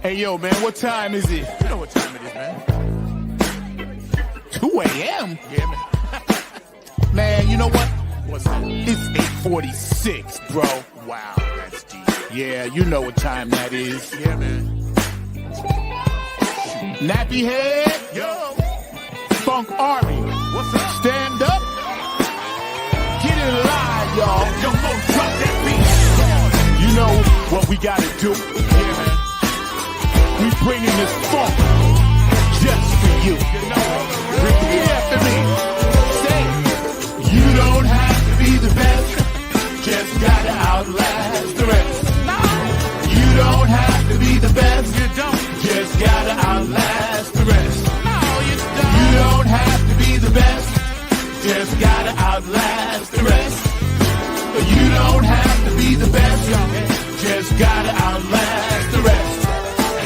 Hey, yo, man, what time is it? You know what time it is, man. 2 a.m.? Yeah, man. Man, you know what? What's that? It's 8:46, bro. Wow, that's deep. Yeah, you know what time that is. Yeah, man. Nappy head, Yo, Funk Army. what's up? Stand up. Get it live, y'all. Yo, Mo, drop that beat. You know what we gotta do. Yeah, man. We bringing this funk just for you. You know, Repeat after me. Say, you don't have to be the best, just gotta outlast the rest. You don't have to be the best, you don't. just gotta outlast the rest. No, you don't. You don't have to be the best, just gotta outlast the rest. You don't have to be the best, just gotta outlast the rest.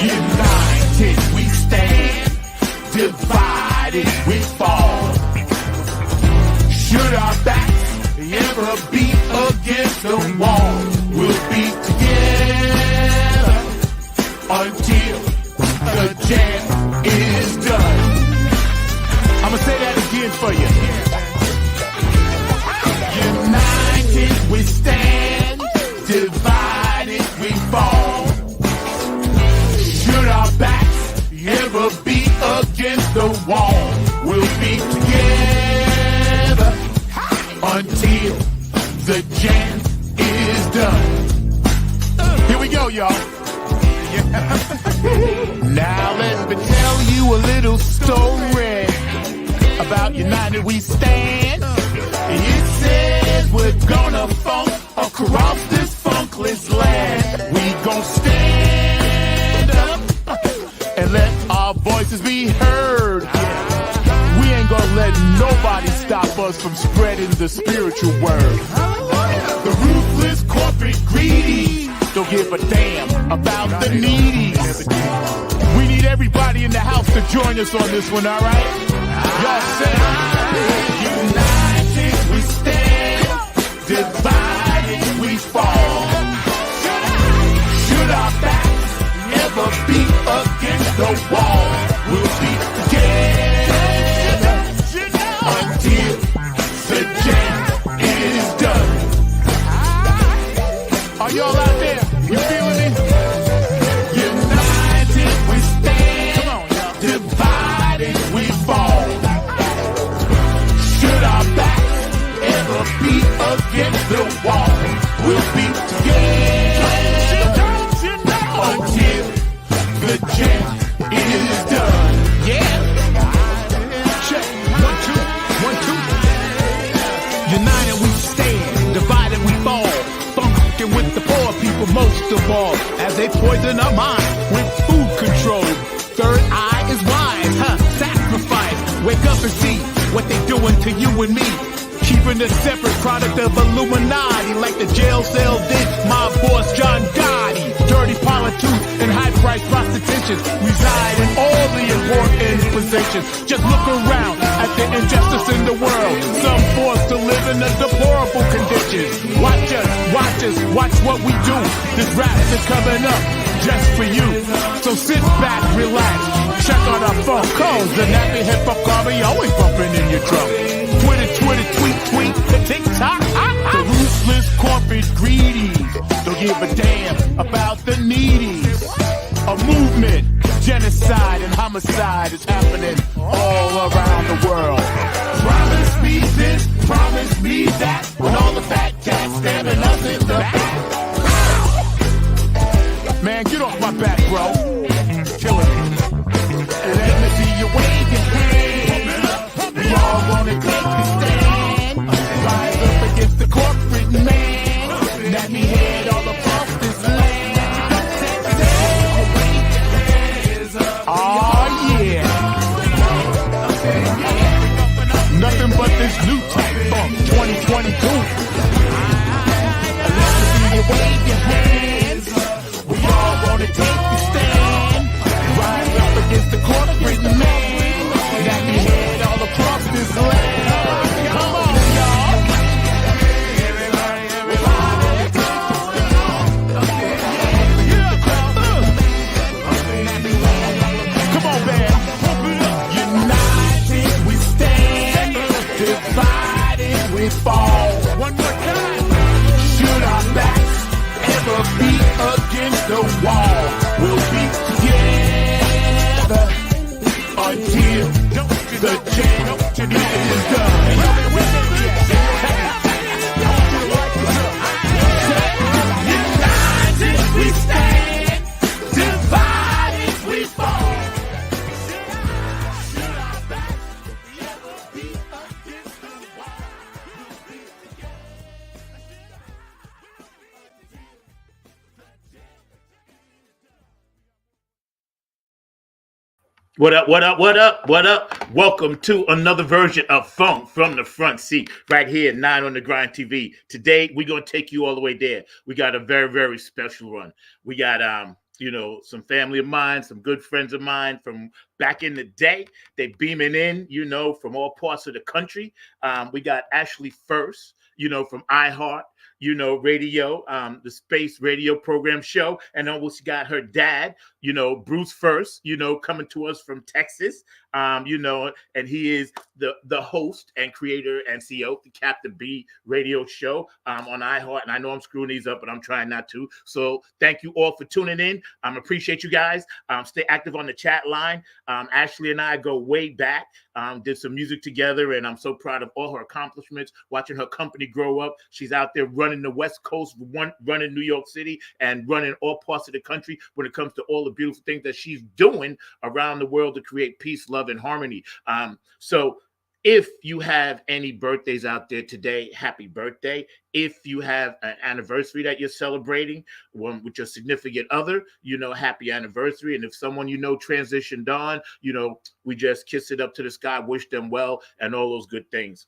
United we stand, divided we fall. Should our backs ever be against the wall, we'll be together until the jam is done. I'ma say that again for you. United we stand, divided we fall. Should our backs ever be against the wall, we'll be together until the jam is done. Here we go, y'all. Now let me tell you a little story about United We Stand. It says we're gonna funk across this funkless land. We gon' stand up and let our voices be heard. We ain't gonna let nobody stop us from spreading the spiritual word. The ruthless corporate greedy don't give a damn about the needies. We need everybody in the house to join us on this one, alright? Y'all say, united we stand, divided we fall. Should our backs ever be against the wall, we'll be together until the jam is done. Are y'all out there? You feeling me? United we stand, come on, y'all. Divided we fall. Should our backs ever be against the wall, we'll be together until the jam is done. Yeah. Check. 1, 2, 1, 2. United we stand, divided we fall. Funkin' with the poor people most of all, as they poison our mind with food control. Third eye is wise, sacrifice. Wake up and see what they doing to you and me. Keeping a separate product of Illuminati, like the jail cell did my boss John Gotti. Dirty politics and high-priced prostitution reside in all the important positions. Just look around at the injustice in the world. Some forced to live in a deplorable conditions. Watch us, watch what we do. This rap is coming up just for you. So sit back, relax, check on our phone calls. The nappy hip-hop army always bumping in your drum. Twitter, tweet, TikTok. The ruthless corporate greedies don't give a damn about the needies. A movement, genocide and homicide is happening all around the world. Promise me this, promise me that, when all the fat cats stabbing us in the back. Man, get off my back, bro. Killing me. Let me see you wave your hand. We all wanna take a stand. Rise up against the corporate man. Let me head all across this land. Oh yeah. Nothing but this new type funk 2022. Let me see you wave your hands. We all wanna take a stand. Rise up against the corporate man. Let me head all across this land. Come on, y'all. wall. One more time. Should our backs ever be against the wall, we'll be together until the champion is done. United we stand, divided we fall. Should our backs ever be against the wall, we'll be together. What up, what up, what up, what up? Welcome to another version of Funk from the Front Seat, right here, 9 on the Grind TV. Today, we're going to take you all the way there. We got a very, very special run. We got, some family of mine, some good friends of mine from back in the day. They beaming in, from all parts of the country. We got Ashley First, from iHeart, radio, the space radio program show. And then we got her dad, Bruce First, coming to us from Texas, and he is the host and creator and CEO of the Captain B radio show on iHeart. And I know I'm screwing these up, but I'm trying not to. So thank you all for tuning in. Appreciate you guys. Stay active on the chat line. Ashley and I go way back, did some music together, and I'm so proud of all her accomplishments, watching her company grow up. She's out there running the West Coast, running New York City, and running all parts of the country when it comes to all the beautiful things that she's doing around the world to create peace, love, and harmony. So if you have any birthdays out there today, happy birthday. If you have an anniversary that you're celebrating with your significant other, happy anniversary. And if someone transitioned on, we just kiss it up to the sky, wish them well, and all those good things.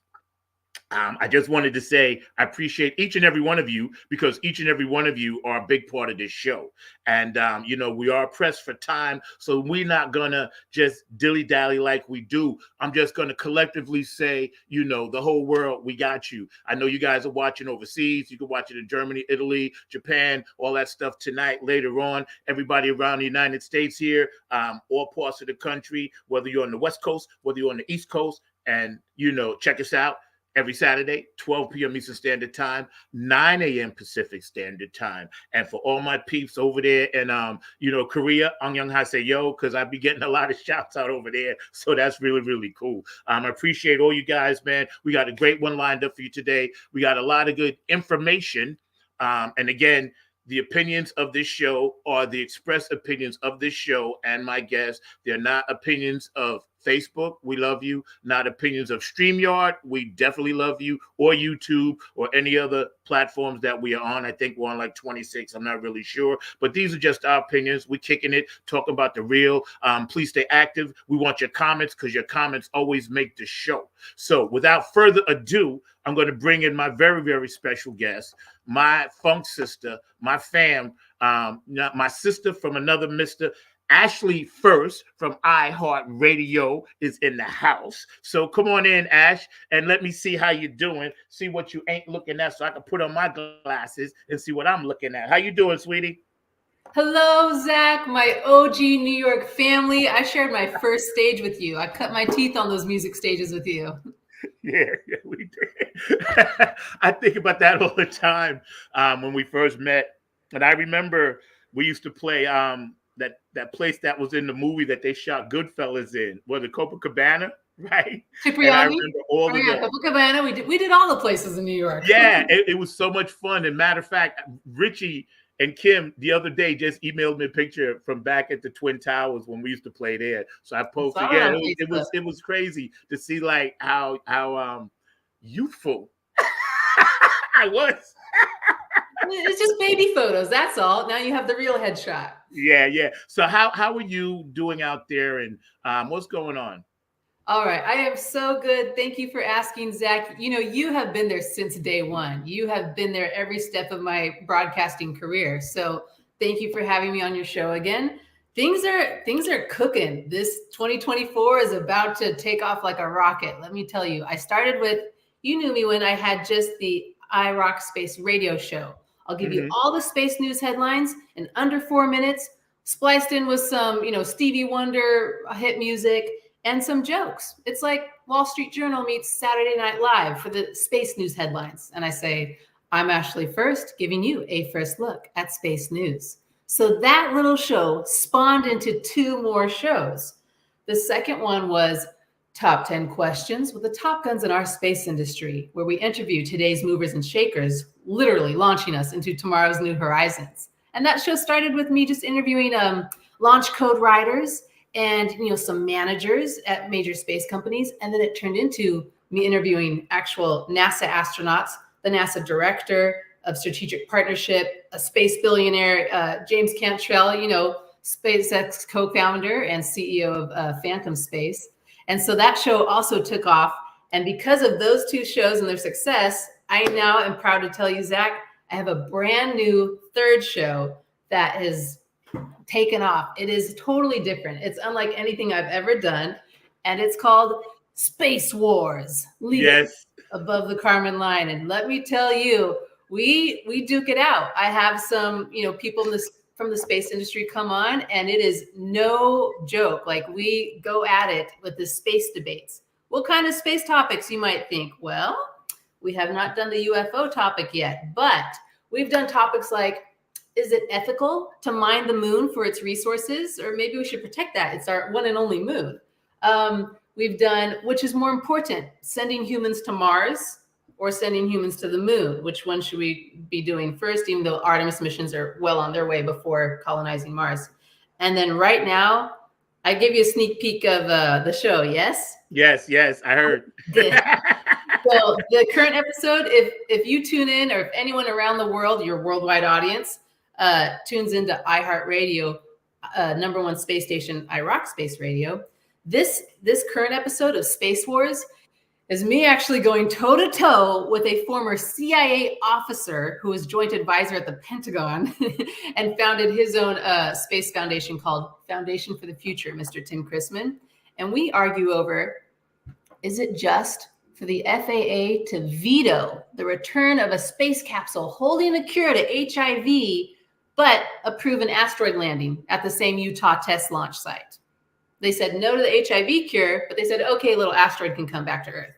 I just wanted to say I appreciate each and every one of you, because each and every one of you are a big part of this show. And, we are pressed for time, so we're not going to just dilly-dally like we do. I'm just going to collectively say, the whole world, we got you. I know you guys are watching overseas. You can watch it in Germany, Italy, Japan, all that stuff tonight, later on. Everybody around the United States here, all parts of the country, whether you're on the West Coast, whether you're on the East Coast, and, check us out. Every Saturday, 12 p.m. Eastern Standard Time, 9 a.m. Pacific Standard Time. And for all my peeps over there in, Korea, Annyeonghaseyo, say yo, because I be getting a lot of shouts out over there. So that's really, really cool. I appreciate all you guys, man. We got a great one lined up for you today. We got a lot of good information. And again, the opinions of this show are the express opinions of this show and my guests. They're not opinions of Facebook, we love you. Not opinions of StreamYard, we definitely love you, or YouTube, or any other platforms that we are on. I think we're on like 26, I'm not really sure. But these are just our opinions. We're kicking it, talking about the real. Please stay active. We want your comments, because your comments always make the show. So without further ado, I'm going to bring in my very, very special guest, my funk sister, my fam, my sister from another mister. Ashley First from iHeart Radio is in the house. So come on in, Ash, and let me see how you're doing. See what you ain't looking at, so I can put on my glasses and see what I'm looking at. How you doing, sweetie? Hello, Zach, my OG New York family. I shared my first stage with you. I cut my teeth on those music stages with you. Yeah, we did. I think about that all the time when we first met. And I remember we used to play that place that was in the movie that they shot Goodfellas in. Was it Copacabana? Right? Cipriani? And I remember all of that. Copacabana. We did all the places in New York. Yeah, it was so much fun. And matter of fact, Richie and Kim the other day just emailed me a picture from back at the Twin Towers when we used to play there. So I posted. Yeah, it was crazy to see like how youthful I was. It's just baby photos. That's all. Now you have the real headshot. Yeah. So how are you doing out there, and what's going on? All right. I am so good. Thank you for asking, Zach. You have been there since day one. You have been there every step of my broadcasting career. So thank you for having me on your show again. Things are cooking. This 2024 is about to take off like a rocket. Let me tell you. I started with, you knew me when I had just the iRock Space radio show. I'll give you all the space news headlines in under 4 minutes, spliced in with some, Stevie Wonder hit music. and some jokes. It's like Wall Street Journal meets Saturday Night Live for the space news headlines. And I say, I'm Ashley First, giving you a first look at space news. So that little show spawned into 2 more shows. The second one was Top 10 Questions with the top guns in our space industry, where we interview today's movers and shakers, literally launching us into tomorrow's new horizons. And that show started with me just interviewing launch code writers and some managers at major space companies. And then it turned into me interviewing actual NASA astronauts, the NASA director of strategic partnership, a space billionaire, James Cantrell, SpaceX co-founder and CEO of Phantom Space. And so that show also took off. And because of those 2 shows and their success, I now am proud to tell you, Zach, I have a brand new 3rd show that has taken off. It is totally different. It's unlike anything I've ever done. And it's called Space Wars. Yes. Above the Kármán line. And let me tell you, we duke it out. I have some, people from the space industry come on, and it is no joke. Like, we go at it with the space debates. What kind of space topics, you might think? Well, we have not done the UFO topic yet, but we've done topics like, is it ethical to mine the moon for its resources? Or maybe we should protect that. It's our one and only moon. We've done, which is more important, sending humans to Mars or sending humans to the moon? Which one should we be doing first, even though Artemis missions are well on their way before colonizing Mars? And then right now, I gave you a sneak peek of the show, yes? Yes, I heard. So the current episode, if you tune in, or if anyone around the world, your worldwide audience, tunes into iHEART Radio, #1 space station, iRock Space Radio, this current episode of Space Wars is me actually going toe-to-toe with a former CIA officer who was joint advisor at the Pentagon and founded his own space foundation called Foundation for the Future, Mr. Tim Chrisman. And we argue over, is it just for the FAA to veto the return of a space capsule holding a cure to HIV, but approve an asteroid landing at the same Utah test launch site? They said no to the HIV cure, but they said, okay, little asteroid can come back to Earth.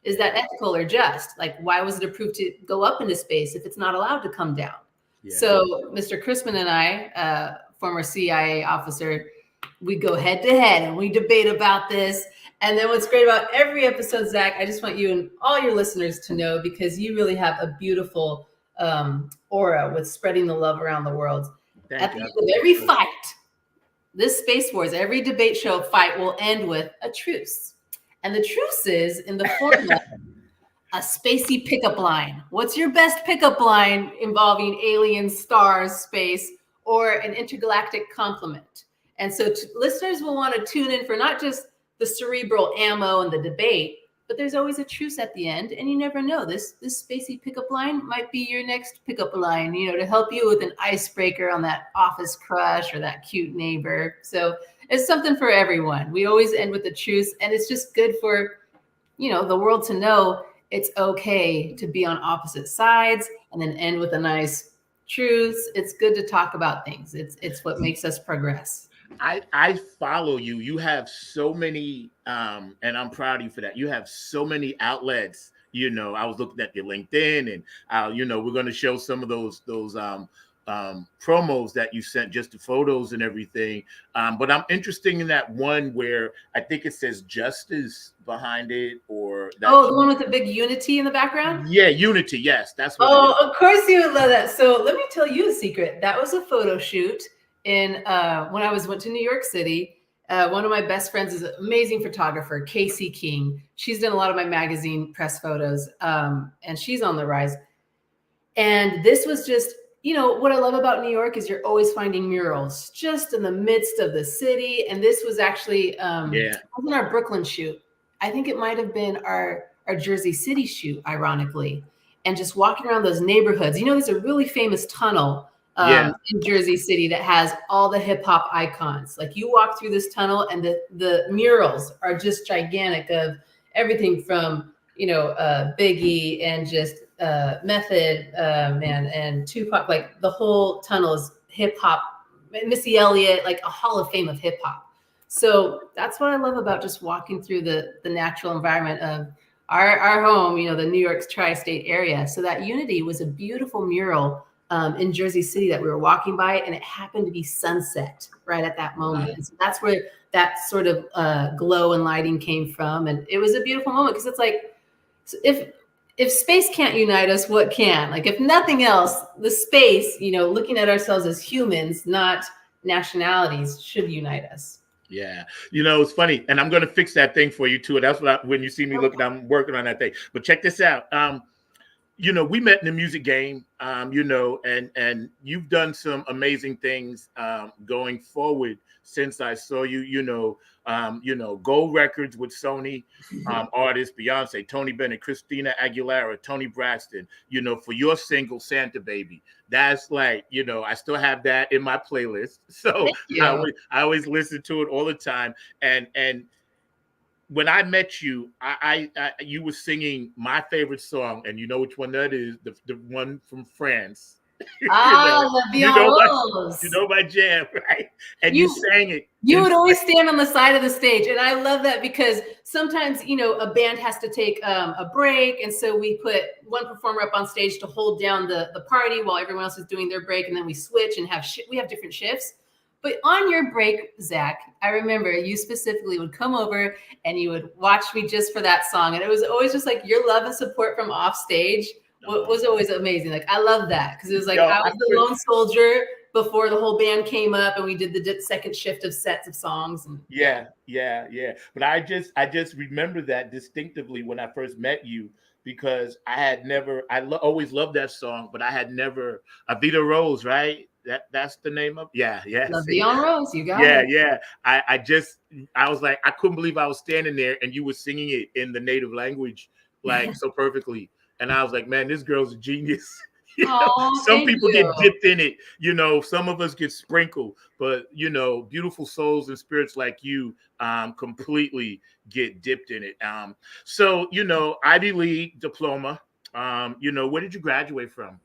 Is that ethical or just? Like, why was it approved to go up into space if it's not allowed to come down? Yeah. So Mr. Chrisman and I, former CIA officer, we go head to head and we debate about this. And then what's great about every episode, Zach, I just want you and all your listeners to know, because you really have a beautiful aura with spreading the love around the world. At the end of every fight, this Space Wars, every debate show fight will end with a truce. And the truce is in the form of a spacey pickup line. What's your best pickup line involving aliens, stars, space, or an intergalactic compliment? And so listeners will want to tune in for not just the cerebral ammo and the debate, but there's always a truce at the end. And you never know, this spacey pickup line might be your next pickup line, to help you with an icebreaker on that office crush or that cute neighbor. So it's something for everyone. We always end with a truce, and it's just good for, the world to know it's okay to be on opposite sides and then end with a nice truce. It's good to talk about things. It's what makes us progress. I follow you. You have so many, and I'm proud of you for that. You have so many outlets. I was looking at your LinkedIn, and we're going to show some of those promos that you sent, just the photos and everything. But I'm interested in that one where I think it says justice behind it, or the one with the big unity in the background. Yeah, unity. Yes, that's what. Of course you would love that. So let me tell you a secret. That was a photo shoot in when I went to New York City. One of my best friends is an amazing photographer, Casey King. She's done a lot of my magazine press photos, and she's on the rise. And this was just, what I love about New York is you're always finding murals just in the midst of the city. And this was actually wasn't our Brooklyn shoot. I think it might have been our Jersey City shoot, ironically. And just walking around those neighborhoods, there's a really famous tunnel in Jersey City that has all the hip hop icons. Like, you walk through this tunnel and the murals are just gigantic, of everything from, Biggie and just Method Man and Tupac. Like, the whole tunnel is hip hop, Missy Elliott, like a hall of fame of hip hop. So that's what I love about just walking through the natural environment of our home, the New York's tri-state area. So that Unity was a beautiful mural in Jersey City that we were walking by, and it happened to be sunset right at that moment. Wow. And so that's where that sort of glow and lighting came from. And it was a beautiful moment because it's like, if space can't unite us, what can? Like, if nothing else, the space, looking at ourselves as humans, not nationalities, should unite us. Yeah. It's funny. And I'm going to fix that thing for you too. And that's when you see me looking, I'm working on that thing. But check this out. We met in the music game, and you've done some amazing things going forward since I saw you, gold records with Sony artists, Beyonce, Tony Bennett, Christina Aguilera, Tony Braxton, for your single Santa Baby. That's like, I still have that in my playlist. So I always listen to it all the time. And when I met you, you were singing my favorite song, and you know which one that is, the one from France. My jam, right? And you sang it. You would always stand on the side of the stage, and I love that because sometimes a band has to take a break, and so we put one performer up on stage to hold down the party while everyone else is doing their break, and then we switch and we have different shifts. But on your break, Zach, I remember you specifically would come over and you would watch me just for that song. And it was always just like your love and support from off stage was always amazing. Like, I love that because it was like I was the lone soldier before the whole band came up and we did the second shift of sets of songs. And yeah. But I just remember that distinctively when I first met you, because always loved that song, but I had never, Avita Rose, right? That's the name of Love Beyond Rose, you got it. Yeah. I was like, I couldn't believe I was standing there and you were singing it in the native language like so perfectly. And I was like, man, this girl's a genius. Some people get dipped in it, some of us get sprinkled, but beautiful souls and spirits like you completely get dipped in it. So Ivy League diploma, where did you graduate from?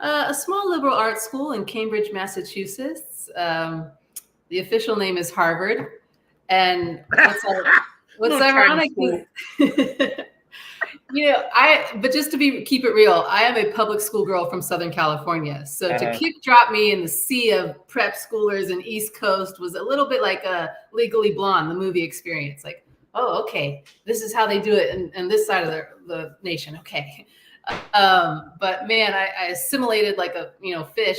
A small liberal arts school in Cambridge, Massachusetts. The official name is Harvard. And what's ironic is, but just to keep it real, I am a public school girl from Southern California. So to kick drop me in the sea of prep schoolers and East Coast was a little bit like a Legally Blonde, the movie experience. Like, oh, okay, this is how they do it in this side of the nation. Okay. But man, I assimilated like a fish.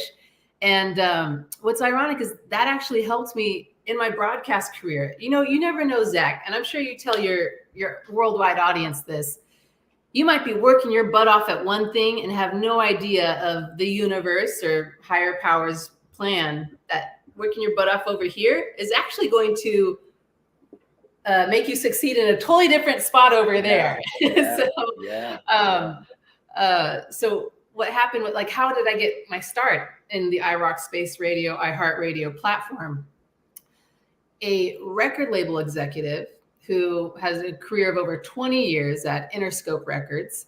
And what's ironic is that actually helped me in my broadcast career. You never know, Zach, and I'm sure you tell your worldwide audience this. You might be working your butt off at one thing and have no idea of the universe or higher powers plan that working your butt off over here is actually going to make you succeed in a totally different spot over there. So what happened with, like, how did I get my start in the iRock Space Radio, iHEART Radio platform? A record label executive who has a career of over 20 years at Interscope Records,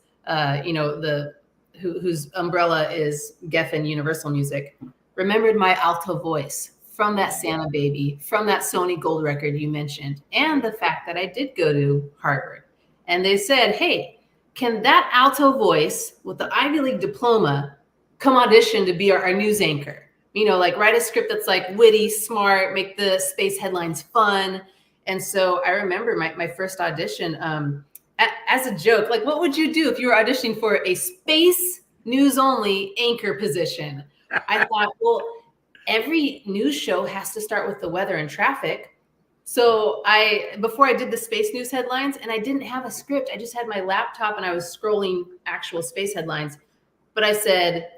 whose umbrella is Geffen Universal Music, remembered my alto voice from that Santa Baby, from that Sony Gold record you mentioned, and the fact that I did go to Harvard. And they said, hey, can that alto voice with the Ivy League diploma come audition to be our news anchor? Like write a script that's like witty, smart, make the space headlines fun. And so I remember my first audition as a joke, like, what would you do if you were auditioning for a space news only anchor position? I thought, well, every news show has to start with the weather and traffic. So before I did the space news headlines, and I didn't have a script, I just had my laptop and I was scrolling actual space headlines. But I said,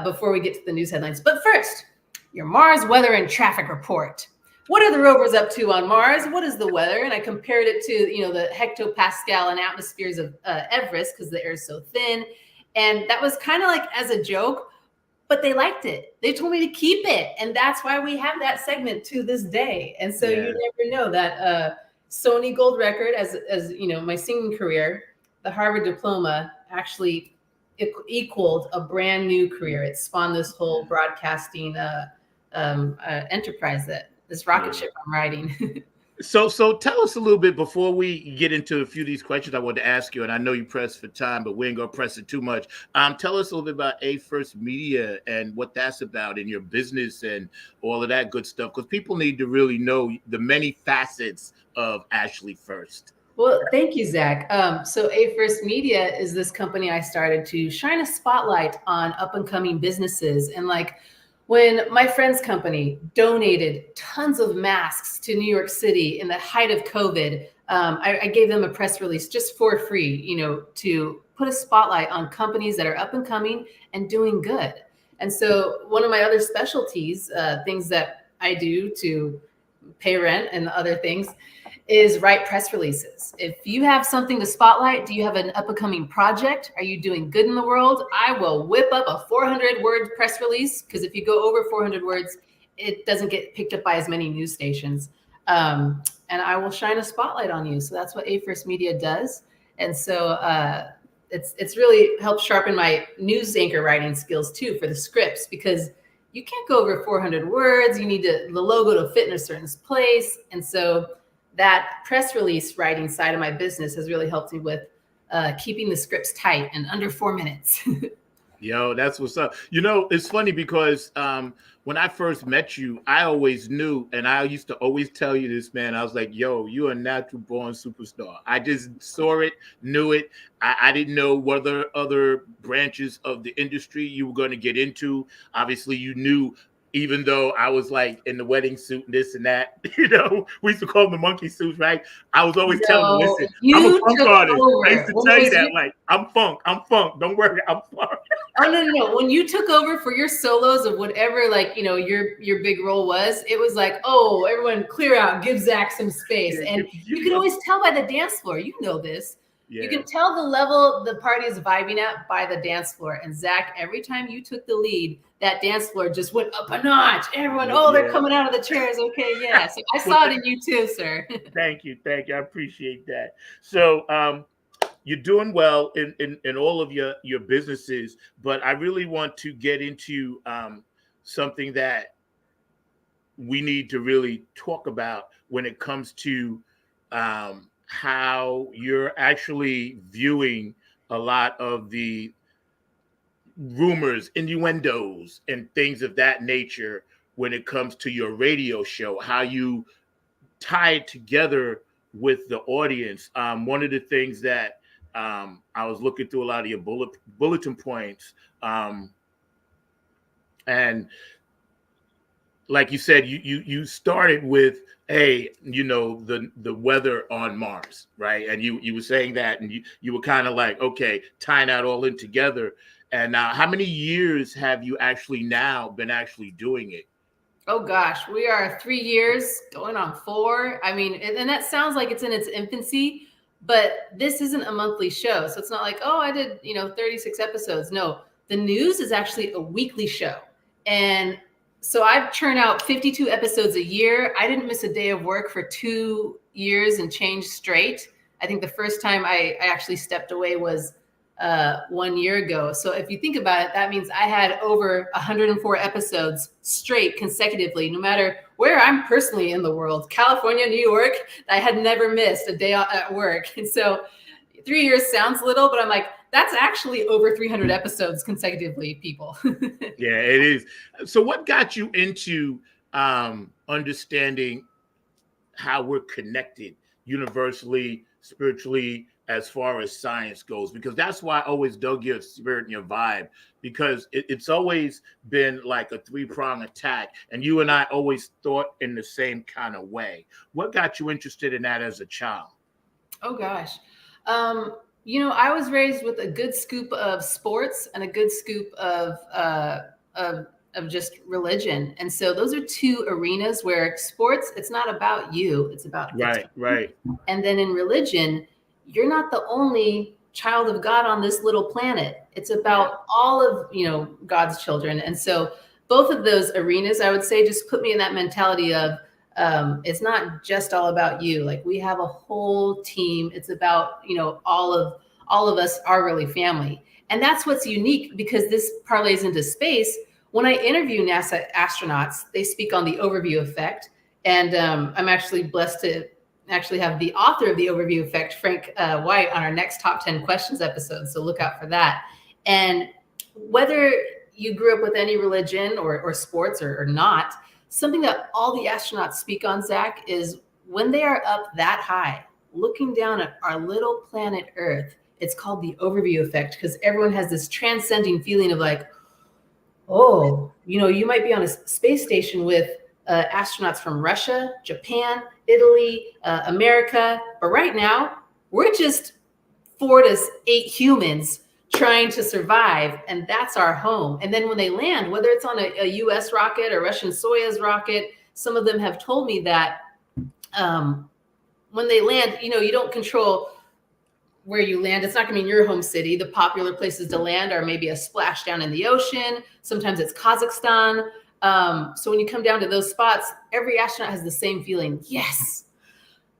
before we get to the news headlines, but first, your Mars weather and traffic report. What are the rovers up to on Mars? What is the weather? And I compared it to, the hectopascal and atmospheres of Everest because the air is so thin. And that was kind of like as a joke, but they liked it. They told me to keep it. And that's why we have that segment to this day. And so you never know that Sony Gold record, as my singing career, the Harvard diploma actually equaled a brand new career. It spawned this whole broadcasting enterprise that this rocket Yeah. ship I'm riding. So tell us a little bit before we get into a few of these questions I wanted to ask you, and I know you pressed for time, but we ain't gonna press it too much. Tell us a little bit about FURST Media and what that's about in your business and all of that good stuff, because people need to really know the many facets of Ashley First. Well, thank you, Zach. So A First Media is this company I started to shine a spotlight on up and coming businesses. And like when my friend's company donated tons of masks to New York City in the height of COVID, I gave them a press release just for free, to put a spotlight on companies that are up and coming and doing good. And so one of my other specialties, things that I do to pay rent and other things, is write press releases. If you have something to spotlight, do you have an up and coming project? Are you doing good in the world? I will whip up a 400-word press release, because if you go over 400 words, it doesn't get picked up by as many news stations. And I will shine a spotlight on you. So that's what A First Media does. And so it's really helped sharpen my news anchor writing skills too for the scripts, because you can't go over 400 words. You need the logo to fit in a certain place. And so that press release writing side of my business has really helped me with keeping the scripts tight and under 4 minutes. Yo, that's what's up. It's funny because when I first met you, I always knew, and I used to always tell you this, man. I was like, yo, you're a natural born superstar. I just saw it, knew it. I didn't know what other branches of the industry you were going to get into. Obviously, you knew, even though I was like in the wedding suit and this and that, we used to call them the monkey suits, right? I was always telling them, listen, I'm a funk artist. I used to tell you that, like, I'm funk. Don't worry, I'm funk. Oh, no. When you took over for your solos of whatever, like, your big role was, it was like, oh, everyone clear out, give Zach some space. Yeah, and you can always tell by the dance floor. You know this. Yeah. You can tell the level the party is vibing at by the dance floor. And Zach, every time you took the lead, that dance floor just went up a notch. Everyone, they're coming out of the chairs. Okay, yeah. So I saw it in you too, sir. Thank you. I appreciate that. So you're doing well in all of your businesses, but I really want to get into something that we need to really talk about when it comes to how you're actually viewing a lot of the rumors, innuendos, and things of that nature when it comes to your radio show, how you tie it together with the audience. One of the things that I was looking through a lot of your bulletin points, and like you said, you started with the weather on Mars, right? And you were saying that, and you were kind of like, okay, tying that all in together. And how many years have you actually now been actually doing it? Oh gosh, we are 3 years going on 4. I mean, and that sounds like it's in its infancy, but this isn't a monthly show. So it's not like, oh, I did, 36 episodes. No, the news is actually a weekly show. And so I've churned out 52 episodes a year. I didn't miss a day of work for 2 years and change straight. I think the first time I actually stepped away was 1 year ago. So if you think about it, that means I had over 104 episodes straight consecutively, no matter where I'm personally in the world, California, New York, I had never missed a day at work. And so 3 years sounds little, but I'm like, that's actually over 300 episodes consecutively, people. Yeah, it is. So what got you into understanding how we're connected universally, spiritually, as far as science goes? Because that's why I always dug your spirit and your vibe, because it's always been like a 3-prong attack, and you and I always thought in the same kind of way. What got you interested in that as a child? Oh gosh. I was raised with a good scoop of sports and a good scoop of just religion. And so those are 2 arenas where sports, it's not about you, it's about right. And then in religion, you're not the only child of God on this little planet. It's about all of, God's children. And so both of those arenas, I would say, just put me in that mentality of it's not just all about you. Like, we have a whole team. It's about, all of us are really family. And that's what's unique, because this parlays into space. When I interview NASA astronauts, they speak on the overview effect. And I'm actually blessed to actually have the author of the Overview Effect, Frank White, on our next Top 10 Questions episode. So look out for that. And whether you grew up with any religion or sports or not, something that all the astronauts speak on, Zach, is when they are up that high, looking down at our little planet Earth, it's called the Overview Effect, because everyone has this transcending feeling of like, oh, you might be on a space station with astronauts from Russia, Japan, Italy, America. But right now, we're just 4 to 8 humans trying to survive, and that's our home. And then when they land, whether it's on a US rocket or Russian Soyuz rocket, some of them have told me that when they land, you don't control where you land. It's not going to be in your home city. The popular places to land are maybe a splashdown in the ocean. Sometimes it's Kazakhstan. So when you come down to those spots, every astronaut has the same feeling. Yes,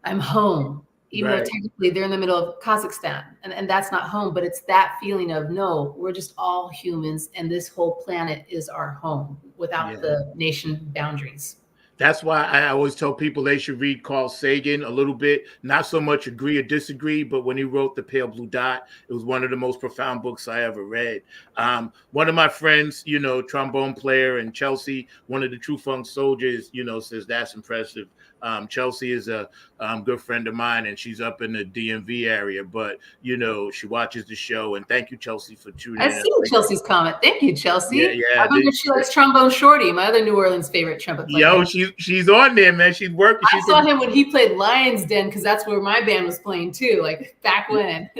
I'm home. Even though technically they're in the middle of Kazakhstan, and that's not home, but it's that feeling of, no, we're just all humans, and this whole planet is our home without the nation boundaries. That's why I always tell people they should read Carl Sagan a little bit, not so much agree or disagree, but when he wrote The Pale Blue Dot, it was one of the most profound books I ever read. One of my friends, trombone player, and Chelsea, one of the True Funk Soldiers, says that's impressive. Chelsea is a good friend of mine, and she's up in the DMV area, but she watches the show. And thank you, Chelsea, for tuning in. I see Chelsea's comment. Thank you, Chelsea. Yeah. I wonder if she likes Trombone Shorty, my other New Orleans favorite trumpet player. Yo, she's on there, man. She's working. I saw him when he played Lion's Den, because that's where my band was playing too, like back when.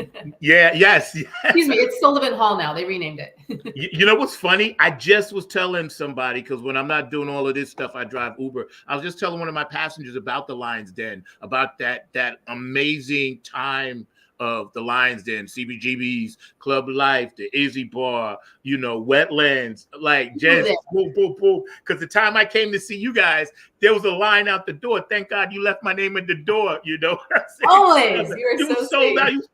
Yes. Excuse me, it's Sullivan Hall now. They renamed it. You know what's funny? I just was telling somebody, because when I'm not doing all of this stuff, I drive Uber. I was just telling one of my passengers about the Lion's Den, about that amazing time of the Lion's Den, CBGB's, Club Life, the Izzy Bar, Wetlands, like just boom, boom, boom. Because the time I came to see you guys, there was a line out the door. Thank God you left my name at the door, Always. You were so sold out. You was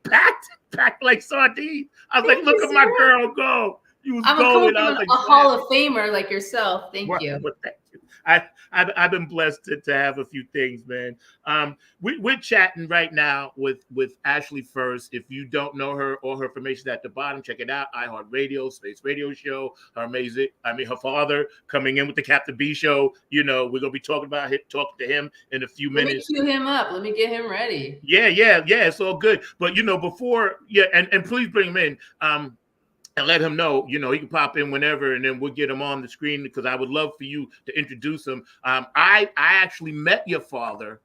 packed like sardines. I was like, look at my girl go. You was going. I was like, a Hall of Famer like yourself. Thank you. Well, thank you. I've been blessed to have a few things, man. We're chatting right now with Ashley FURST. If you don't know her, all her information is at the bottom. Check it out. iHEART Radio, Space Radio Show. Her father coming in with the Captain B Show. We're gonna be talking to him in a few minutes. Let me cue him up. Let me get him ready. Yeah. It's all good. But before, and please bring him in. And let him know, he can pop in whenever, and then we'll get him on the screen, because I would love for you to introduce him. I actually met your father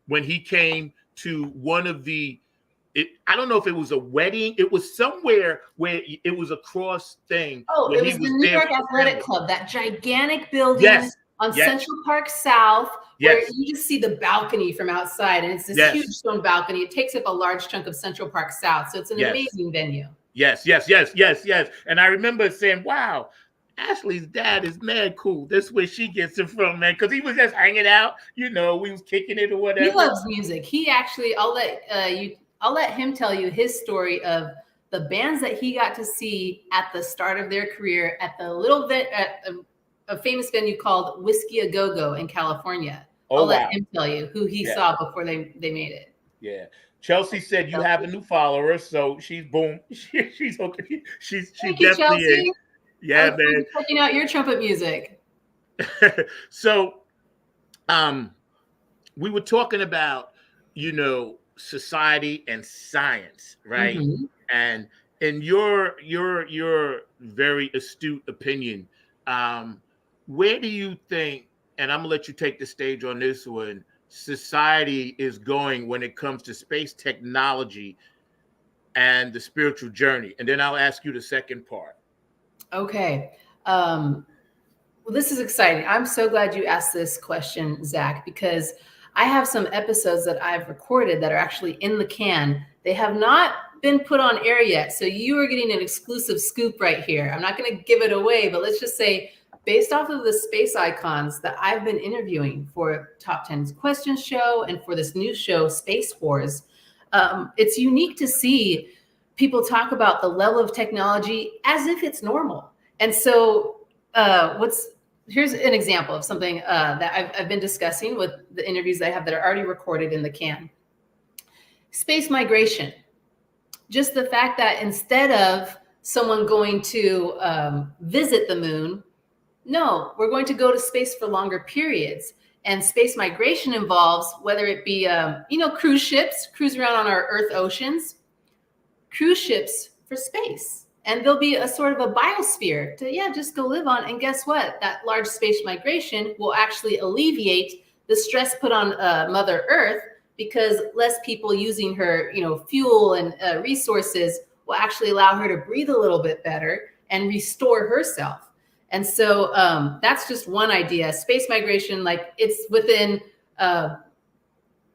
when he came to one of I don't know if it was a wedding. It was somewhere where it was a cross thing. Oh, it was the New York Athletic Club, that gigantic building on Central Park South, where you just see the balcony from outside, and it's this huge stone balcony. It takes up a large chunk of Central Park South, so it's an amazing venue. Yes. And I remember saying, wow, Ashley's dad is mad cool. That's where she gets it from, man. Because he was just hanging out, we was kicking it or whatever. He loves music. He actually, I'll let him tell you his story of the bands that he got to see at the start of their career at a famous venue called Whiskey A Go Go in California. I'll let him tell you who he saw before they made it. Yeah. Chelsea said you have a new follower, so she's boom. She's okay. She's definitely Chelsea. Yeah, man. Checking out your trumpet music. So, we were talking about, society and science, right? Mm-hmm. And in your very astute opinion, where do you think? And I'm gonna let you take the stage on this one. Society is going when it comes to space technology and the spiritual journey, and then I'll ask you the second part. Okay. Well, this is exciting. I'm so glad you asked this question, Zach, because I have some episodes that I've recorded that are actually in the can. They have not been put on air yet, so you are getting an exclusive scoop right here. I'm not going to give it away, but let's just say, based off of the space icons that I've been interviewing for Top 10 Questions show and for this new show, Space Wars, it's unique to see people talk about the level of technology as if it's normal. And so what's here's an example of something that I've been discussing with the interviews I have that are already recorded in the can. Space migration. Just the fact that instead of someone going to visit the moon, no, we're going to go to space for longer periods. And space migration involves whether it be, cruise ships, cruise around on our Earth oceans, cruise ships for space. And there'll be a sort of a biosphere to, just go live on. And guess what? That large space migration will actually alleviate the stress put on Mother Earth, because less people using her, fuel and resources will actually allow her to breathe a little bit better and restore herself. And so that's just one idea. Space migration, like it's within, I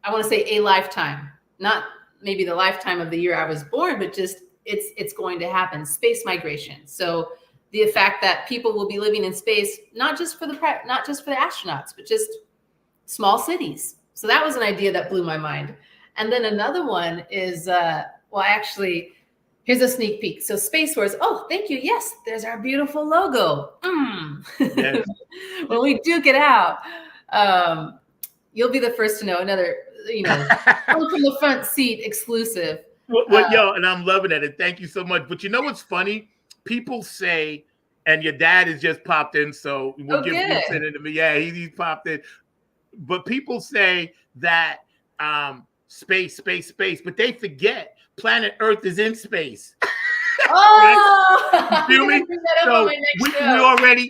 want to say a lifetime, not maybe the lifetime of the year I was born, but just it's going to happen. Space migration. So the fact that people will be living in space, not just for the astronauts, but just small cities. So that was an idea that blew my mind. And then another one is, here's a sneak peek. So Space Wars. Oh, thank you. Yes, there's our beautiful logo. Yes. When we duke it out, you'll be the first to know. Another, come from the front seat exclusive. Well, and I'm loving it. And thank you so much. But you know what's funny? People say, and your dad has just popped in, so we'll give you sending to me. Yeah, he popped in. But people say that space, but they forget planet Earth is in space. Oh, right? You feel me? So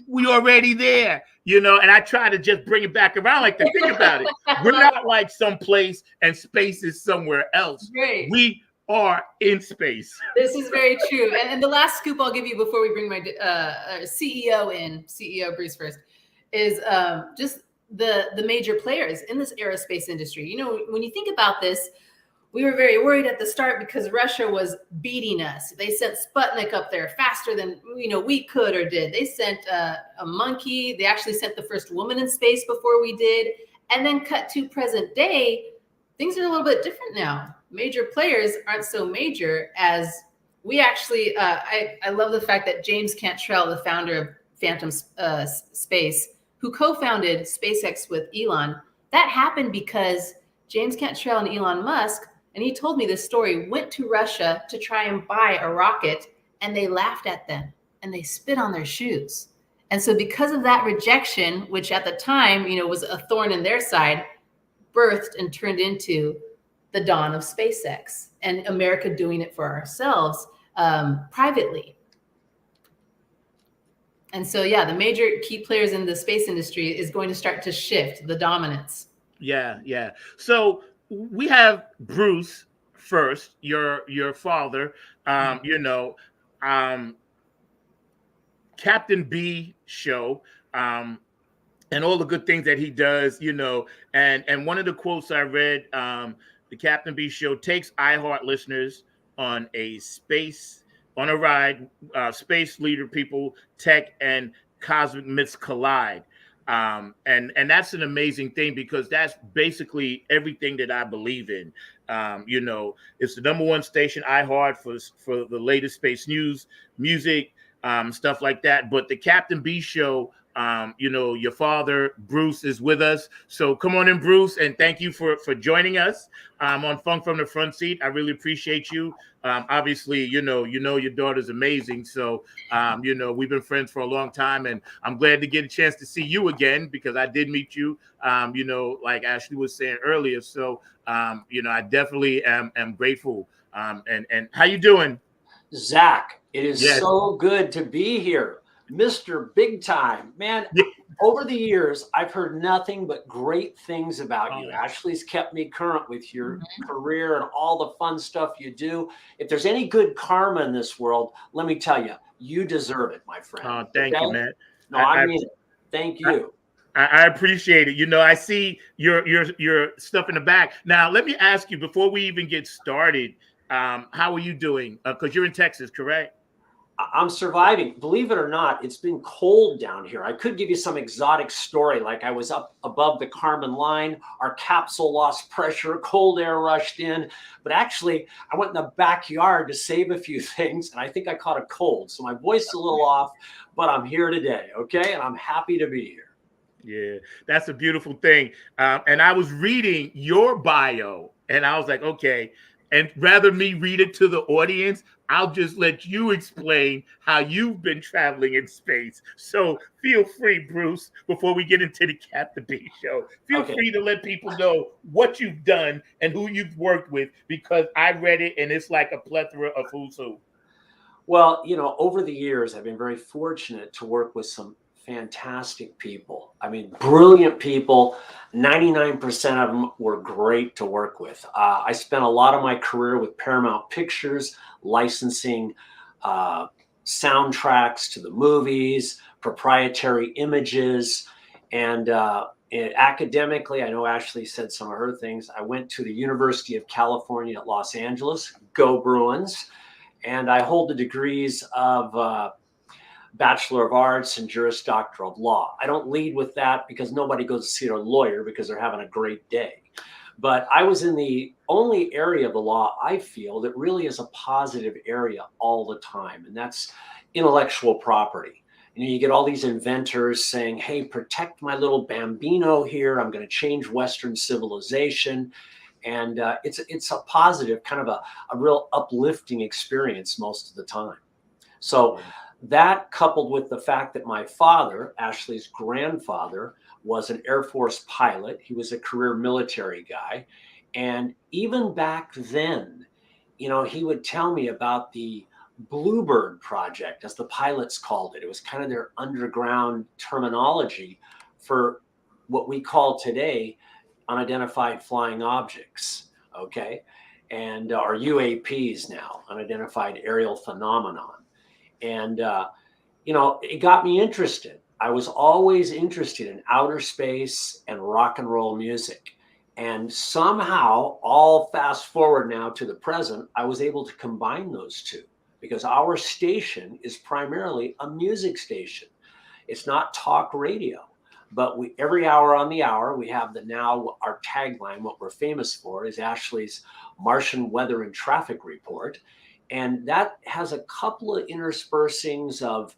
we already there, and I try to just bring it back around, like to think about it. We're not like someplace and space is somewhere else. Great. We are in space. This is very true. And the last scoop I'll give you before we bring my CEO Bruce FURST, is just the major players in this aerospace industry. When you think about this, we were very worried at the start because Russia was beating us. They sent Sputnik up there faster than we could or did. They sent a monkey. They actually sent the first woman in space before we did. And then cut to present day, things are a little bit different now. Major players aren't so major as we actually. I love the fact that James Cantrell, the founder of Phantom Space, who co-founded SpaceX with Elon, that happened because James Cantrell and Elon Musk, and he told me this story, went to Russia to try and buy a rocket, and they laughed at them and they spit on their shoes. And so because of that rejection, which at the time, was a thorn in their side, birthed and turned into the dawn of SpaceX and America doing it for ourselves privately. And so, the major key players in the space industry is going to start to shift the dominance. Yeah. So we have Bruce FURST, your father, Captain B show, and all the good things that he does, and one of the quotes I read, the Captain B show takes iHeart listeners on a ride, space leader people, tech, and cosmic myths collide. And that's an amazing thing because that's basically everything that I believe in. It's the #1 station, iHeart, for the latest space news, music, stuff like that. But the Captain B show, your father, Bruce, is with us. So come on in, Bruce, and thank you for joining us on Funk from the Front Seat. I really appreciate you. Obviously, your daughter's amazing. So, we've been friends for a long time, and I'm glad to get a chance to see you again because I did meet you, like Ashley was saying earlier. So, I definitely am grateful. And how you doing? Zach, it is so good to be here. Mr. Big Time, man. Over the years, I've heard nothing but great things about you. Ashley's kept me current with your career and all the fun stuff you do. If there's any good karma in this world, let me tell you, you deserve it, my friend. Oh, thank you, man. No, I mean it. Thank you. I appreciate it. I see your stuff in the back. Now, let me ask you before we even get started, how are you doing? Because you're in Texas, correct? I'm surviving. Believe it or not, it's been cold down here. I could give you some exotic story, like I was up above the Kármán line, our capsule lost pressure, cold air rushed in. But actually, I went in the backyard to save a few things, and I think I caught a cold. So my voice is a little off, but I'm here today, okay? And I'm happy to be here. Yeah, that's a beautiful thing. And I was reading your bio, and I was like, okay. And rather me read it to the audience, I'll just let you explain how you've been traveling in space. So feel free, Bruce, before we get into the Captain B show, feel free to let people know what you've done and who you've worked with, because I read it and it's like a plethora of who's who. Well, you know, over the years, I've been very fortunate to work with some fantastic people. I mean, brilliant people. 99% of them were great to work with. I spent a lot of my career with Paramount Pictures, licensing soundtracks to the movies, proprietary images, and academically, I know Ashley said some of her things. I went to the University of California at Los Angeles, go Bruins, and I hold the degrees of Bachelor of Arts and Juris Doctor of Law. I don't lead with that because nobody goes to see a lawyer because they're having a great day. But I was in the only area of the law I feel that really is a positive area all the time, and that's intellectual property. And you get all these inventors saying, hey, protect my little bambino here. I'm going to change Western civilization. And it's a positive, kind of a real uplifting experience most of the time. So that, coupled with the fact that my father, Ashley's grandfather, was an Air Force pilot. He was a career military guy. And even back then, you know, he would tell me about the Bluebird project, as the pilots called it. It was kind of their underground terminology for what we call today unidentified flying objects, okay? And or UAPs now, unidentified aerial phenomenon. And, you know, it got me interested. I was always interested in outer space and rock and roll music. And somehow, all fast forward now to the present, I was able to combine those two because our station is primarily a music station. It's not talk radio, but every hour on the hour, we have our tagline, what we're famous for is Ashley's Martian Weather and Traffic Report. And that has a couple of interspersings of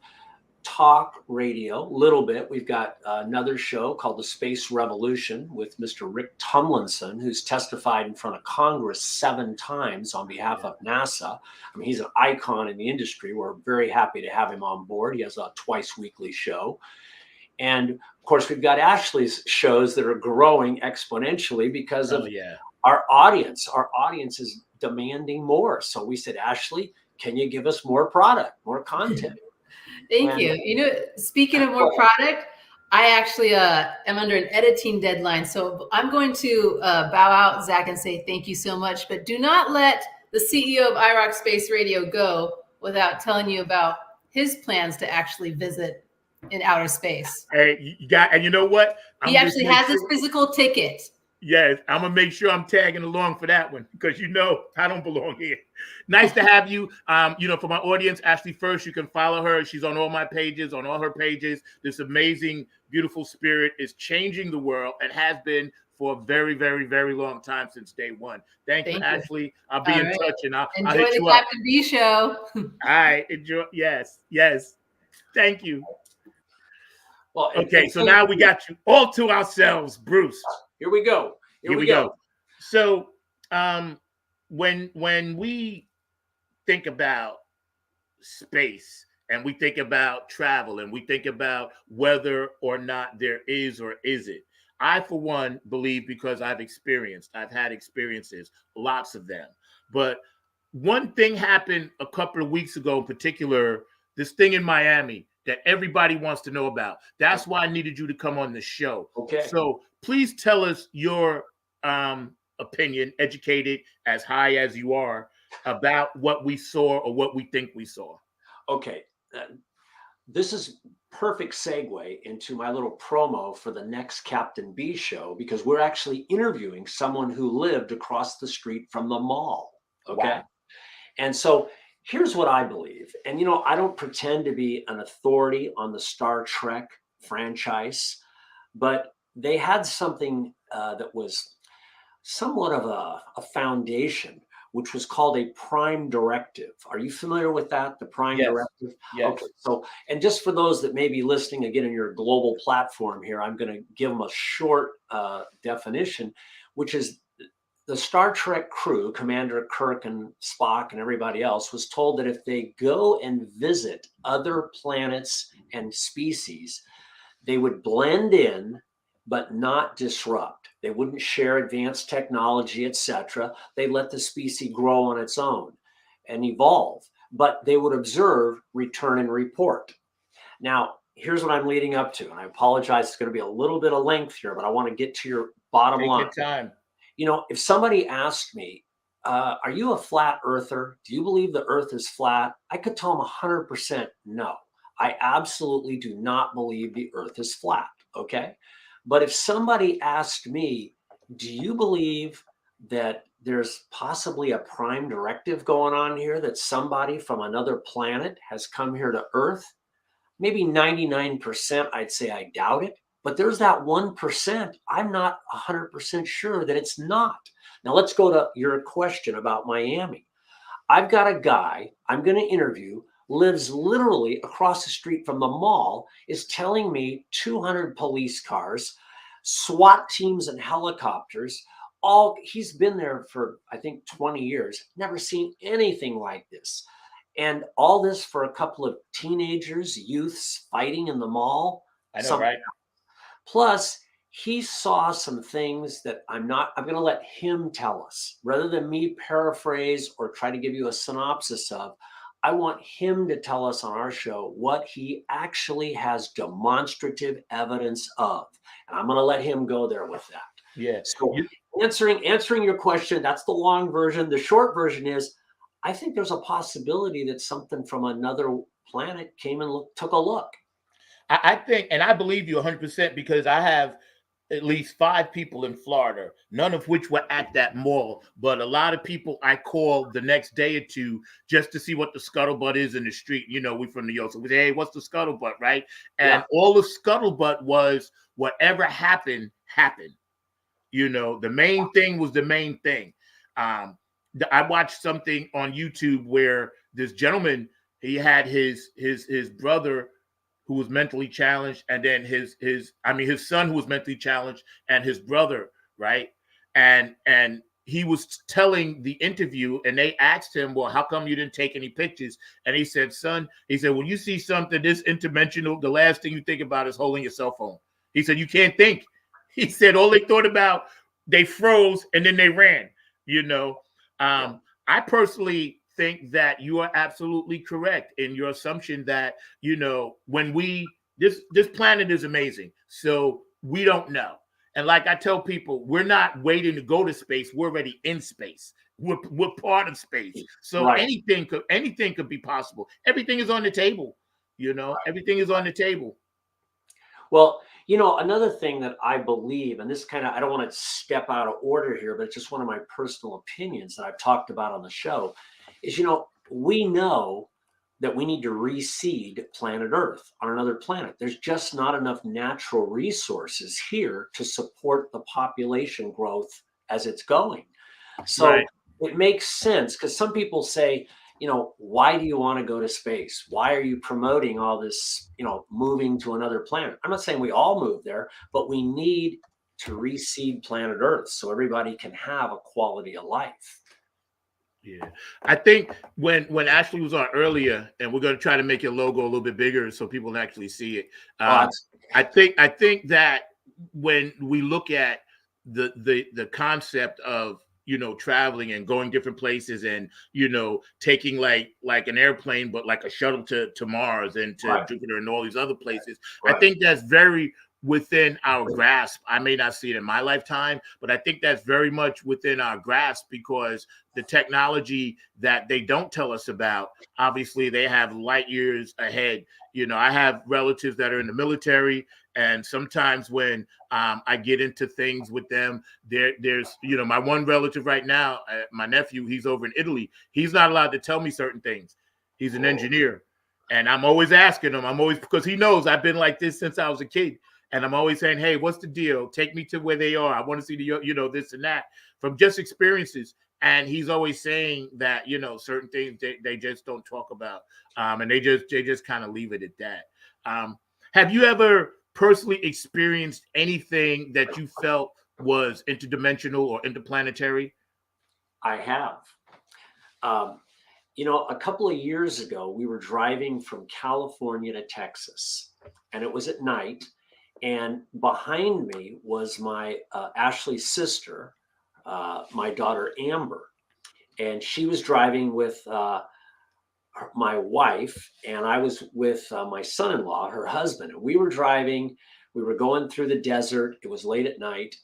talk radio, a little bit. We've got another show called The Space Revolution with Mr. Rick Tumlinson, who's testified in front of Congress 7 times on behalf of NASA. I mean, he's an icon in the industry. We're very happy to have him on board. He has a twice weekly show. And of course, we've got Ashley's shows that are growing exponentially because of our audience. Our audience is demanding more. So we said, Ashley, can you give us more product, more content? Thank you. You know, speaking of more product, I actually am under an editing deadline. So I'm going to bow out, Zach, and say thank you so much. But do not let the CEO of iRock Space Radio go without telling you about his plans to actually visit in outer space. Hey, and you know what? He actually has his physical ticket. Yes, I'm gonna make sure I'm tagging along for that one because you know I don't belong here. Nice to have you. You know, for my audience, Ashley First, you can follow her. She's on all my pages, on all her pages. This amazing, beautiful spirit is changing the world and has been for a very, very, very long time since day one. Thank you, Ashley. I'll be in touch and I'll hit you up. Enjoy the Captain B show. All right, enjoy. Yes. Thank you. Well, okay, so now we got you all to ourselves, Bruce. Here we go. Here we go. So, when we think about space and we think about travel and we think about whether or not there is or isn't, I, for one, believe because I've had experiences, lots of them. But one thing happened a couple of weeks ago, in particular, this thing in Miami that everybody wants to know about. That's why I needed you to come on the show. Okay. So please tell us your opinion, educated as high as you are, about what we saw or what we think we saw. Okay. This is perfect segue into my little promo for the next Captain B show, because we're actually interviewing someone who lived across the street from the mall. Okay. Wow. And so Here's what I believe. And, I don't pretend to be an authority on the Star Trek franchise, but they had something that was somewhat of a foundation, which was called a prime directive. Are you familiar with that? The prime Yes. directive? Yes. Okay. So, and just for those that may be listening again in your global platform here, I'm going to give them a short definition, which is the Star Trek crew, Commander Kirk and Spock and everybody else, was told that if they go and visit other planets and species, they would blend in but not disrupt. They wouldn't share advanced technology, etc. They let the species grow on its own and evolve, but they would observe, return, and report. Now, here's what I'm leading up to, and I apologize, it's going to be a little bit of length here, but I want to get to your bottom line. Take your time. If somebody asked me, are you a flat earther? Do you believe the earth is flat? I could tell them 100% no. I absolutely do not believe the earth is flat. Okay. But if somebody asked me, do you believe that there's possibly a prime directive going on here, that somebody from another planet has come here to Earth? Maybe 99%, I'd say I doubt it. But there's that 1%. I'm not 100% sure that it's not. Now, let's go to your question about Miami. I've got a guy I'm going to interview, lives literally across the street from the mall, is telling me 200 police cars, SWAT teams and helicopters. He's been there for, I think, 20 years, never seen anything like this. And all this for a couple of teenagers, youths fighting in the mall. I know, right? Plus, he saw some things that I'm going to let him tell us rather than me paraphrase or try to give you a synopsis of. I want him to tell us on our show what he actually has demonstrative evidence of. And I'm going to let him go there with that. Yeah. So answering your question, that's the long version. The short version is, I think there's a possibility that something from another planet came and took a look. I think, and I believe you 100% because I have at least 5 people in Florida, none of which were at that mall, but a lot of people I call the next day or two just to see what the scuttlebutt is in the street. We from New York, so we say, hey, what's the scuttlebutt, right? And all the scuttlebutt was whatever happened. The main thing was the main thing. I watched something on YouTube where this gentleman, he had his brother who was mentally challenged, and then his son who was mentally challenged, and his brother, right? And he was telling the interview, and they asked him, well, how come you didn't take any pictures? And he said, son, when you see something this interdimensional, the last thing you think about is holding your cell phone. He said, you can't think. He said, all they thought about, they froze and then they ran, I personally think that you are absolutely correct in your assumption that, when this planet is amazing. So we don't know. And like I tell people, we're not waiting to go to space. We're already in space. We're part of space. So anything could be possible. Everything is on the table. Everything is on the table. Well, another thing that I believe, and this I don't want to step out of order here, but it's just one of my personal opinions that I've talked about on the show, is, we know that we need to reseed planet Earth on another planet. There's just not enough natural resources here to support the population growth as it's going. So it makes sense, because some people say, why do you want to go to space? Why are you promoting all this, moving to another planet? I'm not saying we all move there, but we need to reseed planet Earth so everybody can have a quality of life. Yeah, I think when Ashley was on earlier, and we're going to try to make your logo a little bit bigger so people can actually see it. I think that when we look at the concept of traveling and going different places and taking like an airplane, but like a shuttle to Mars and to Jupiter and all these other places, I think that's very within our grasp. I may not see it in my lifetime, but I think that's very much within our grasp because the technology that they don't tell us about, obviously they have light years ahead. You know, I have relatives that are in the military, and sometimes when I get into things with them, there's, you know, my one relative right now, my nephew, he's over in Italy. He's not allowed to tell me certain things. He's an engineer. And I'm always asking him, because he knows I've been like this since I was a kid. And I'm always saying, hey, what's the deal? Take me to where they are. I want to see the, you know, this and that from just experiences. And he's always saying that, you know, certain things they just don't talk about. And they just kind of leave it at that. Have you ever personally experienced anything that you felt was interdimensional or interplanetary? I have. You know, a couple of years ago, we were driving from California to Texas, and it was at night. And behind me was my Ashley's sister, my daughter Amber, and she was driving with my wife, and I was with my son-in-law, her husband. And we were driving. We were going through the desert. It was late at night,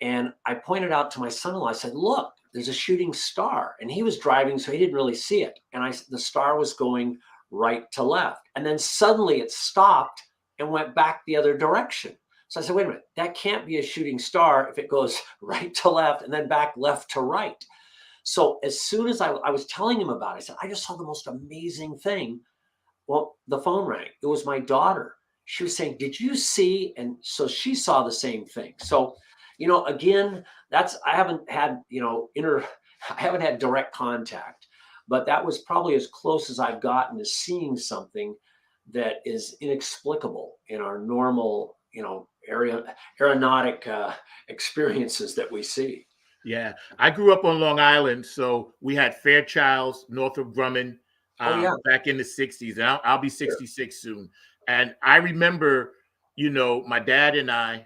and I pointed out to my son-in-law. I said, "Look, there's a shooting star," and he was driving, so he didn't really see it. And the star was going right to left, and then suddenly it stopped and went back the other direction. So I said, wait a minute, that can't be a shooting star if it goes right to left and then back left to right. So as soon as I was telling him about it, I said, I just saw the most amazing thing. Well, the phone rang. It was my daughter. She was saying, did you see? And so she saw the same thing. So, you know, again, I haven't had, you know, I haven't had direct contact, but that was probably as close as I've gotten to seeing something that is inexplicable in our normal, you know, aeronautic experiences that we see. Yeah, I grew up on Long Island, so we had Fairchilds, Northrop Grumman, back in the 60s, and I'll be 66 soon. And I remember, you know, my dad and I,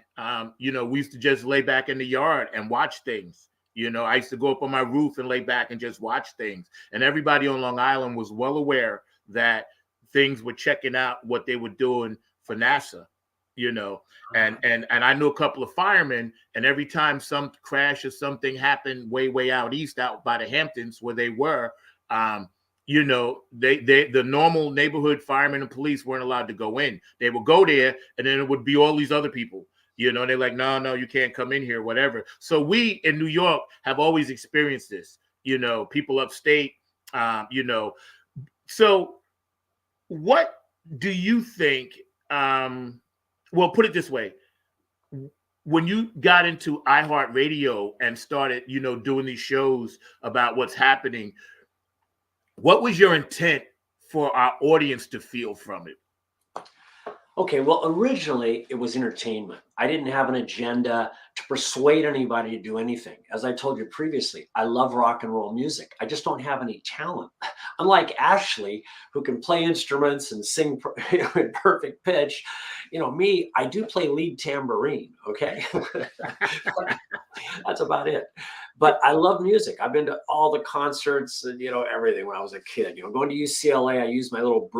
you know, we used to just lay back in the yard and watch things. You know, I used to go up on my roof and lay back and just watch things. And everybody on Long Island was well aware that things were checking out what they were doing for NASA, you know, and I knew a couple of firemen, and every time some crash or something happened way out east, out by the Hamptons where they were, you know, the normal neighborhood firemen and police weren't allowed to go in. They would go there, and then it would be all these other people, you know, they're like, no, you can't come in here, whatever. So we in New York have always experienced this, you know, people upstate, you know. So what do you think? Well, put it this way. When you got into iHeart Radio and started, you know, doing these shows about what's happening, what was your intent for our audience to feel from it? Okay, well, originally it was entertainment. I didn't have an agenda to persuade anybody to do anything. As I told you previously, I love rock and roll music. I just don't have any talent. Unlike Ashley, who can play instruments and sing in perfect pitch, you know, me, I do play lead tambourine, okay? That's about it. But I love music. I've been to all the concerts and, you know, everything when I was a kid. You know, going to UCLA, I used my little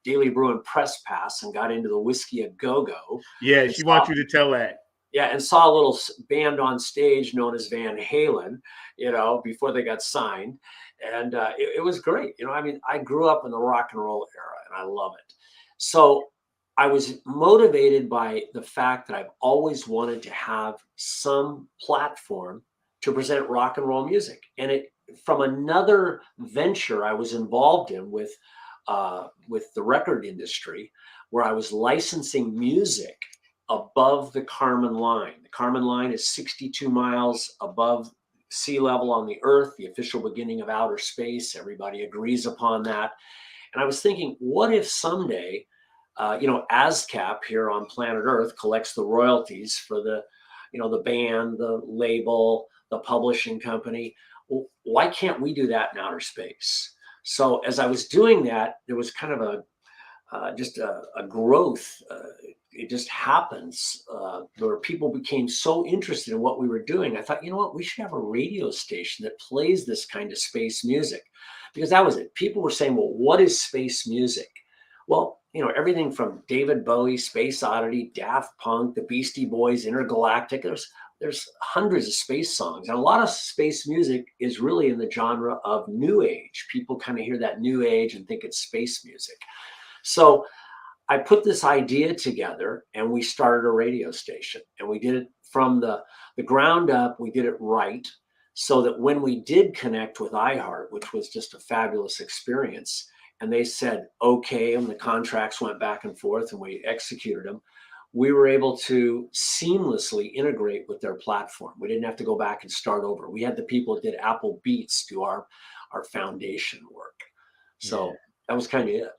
Daily Bruin press pass and got into the Whiskey a Go-Go. Yeah, she wants you to tell that. Yeah, and saw a little band on stage known as Van Halen, you know, before they got signed. And it was great. You know, I mean, I grew up in the rock and roll era, and I love it. So I was motivated by the fact that I've always wanted to have some platform to present rock and roll music. And it from another venture I was involved in with the record industry, where I was licensing music above the Kármán line. The Kármán line is 62 miles above sea level on the Earth, the official beginning of outer space. Everybody agrees upon that. And I was thinking, what if someday, you know, ASCAP here on planet Earth collects the royalties for the, you know, the band, the label, the publishing company. Well, why can't we do that in outer space? So as I was doing that, there was kind of just a growth. It just happens where people became so interested in what we were doing. I thought, you know what, we should have a radio station that plays this kind of space music, because that was it. People were saying, well, what is space music? Well, everything from David Bowie, Space Oddity, Daft Punk, the Beastie Boys, Intergalactic. There's hundreds of space songs, and a lot of space music is really in the genre of new age. People kind of hear that new age and think it's space music. So I put this idea together, and we started a radio station, and we did it from the ground up. We did it right, so that when we did connect with iHeart, which was just a fabulous experience, and they said, okay, and the contracts went back and forth and we executed them, we were able to seamlessly integrate with their platform. We didn't have to go back and start over. We had the people that did Apple Beats do our foundation work. So that was kind of it.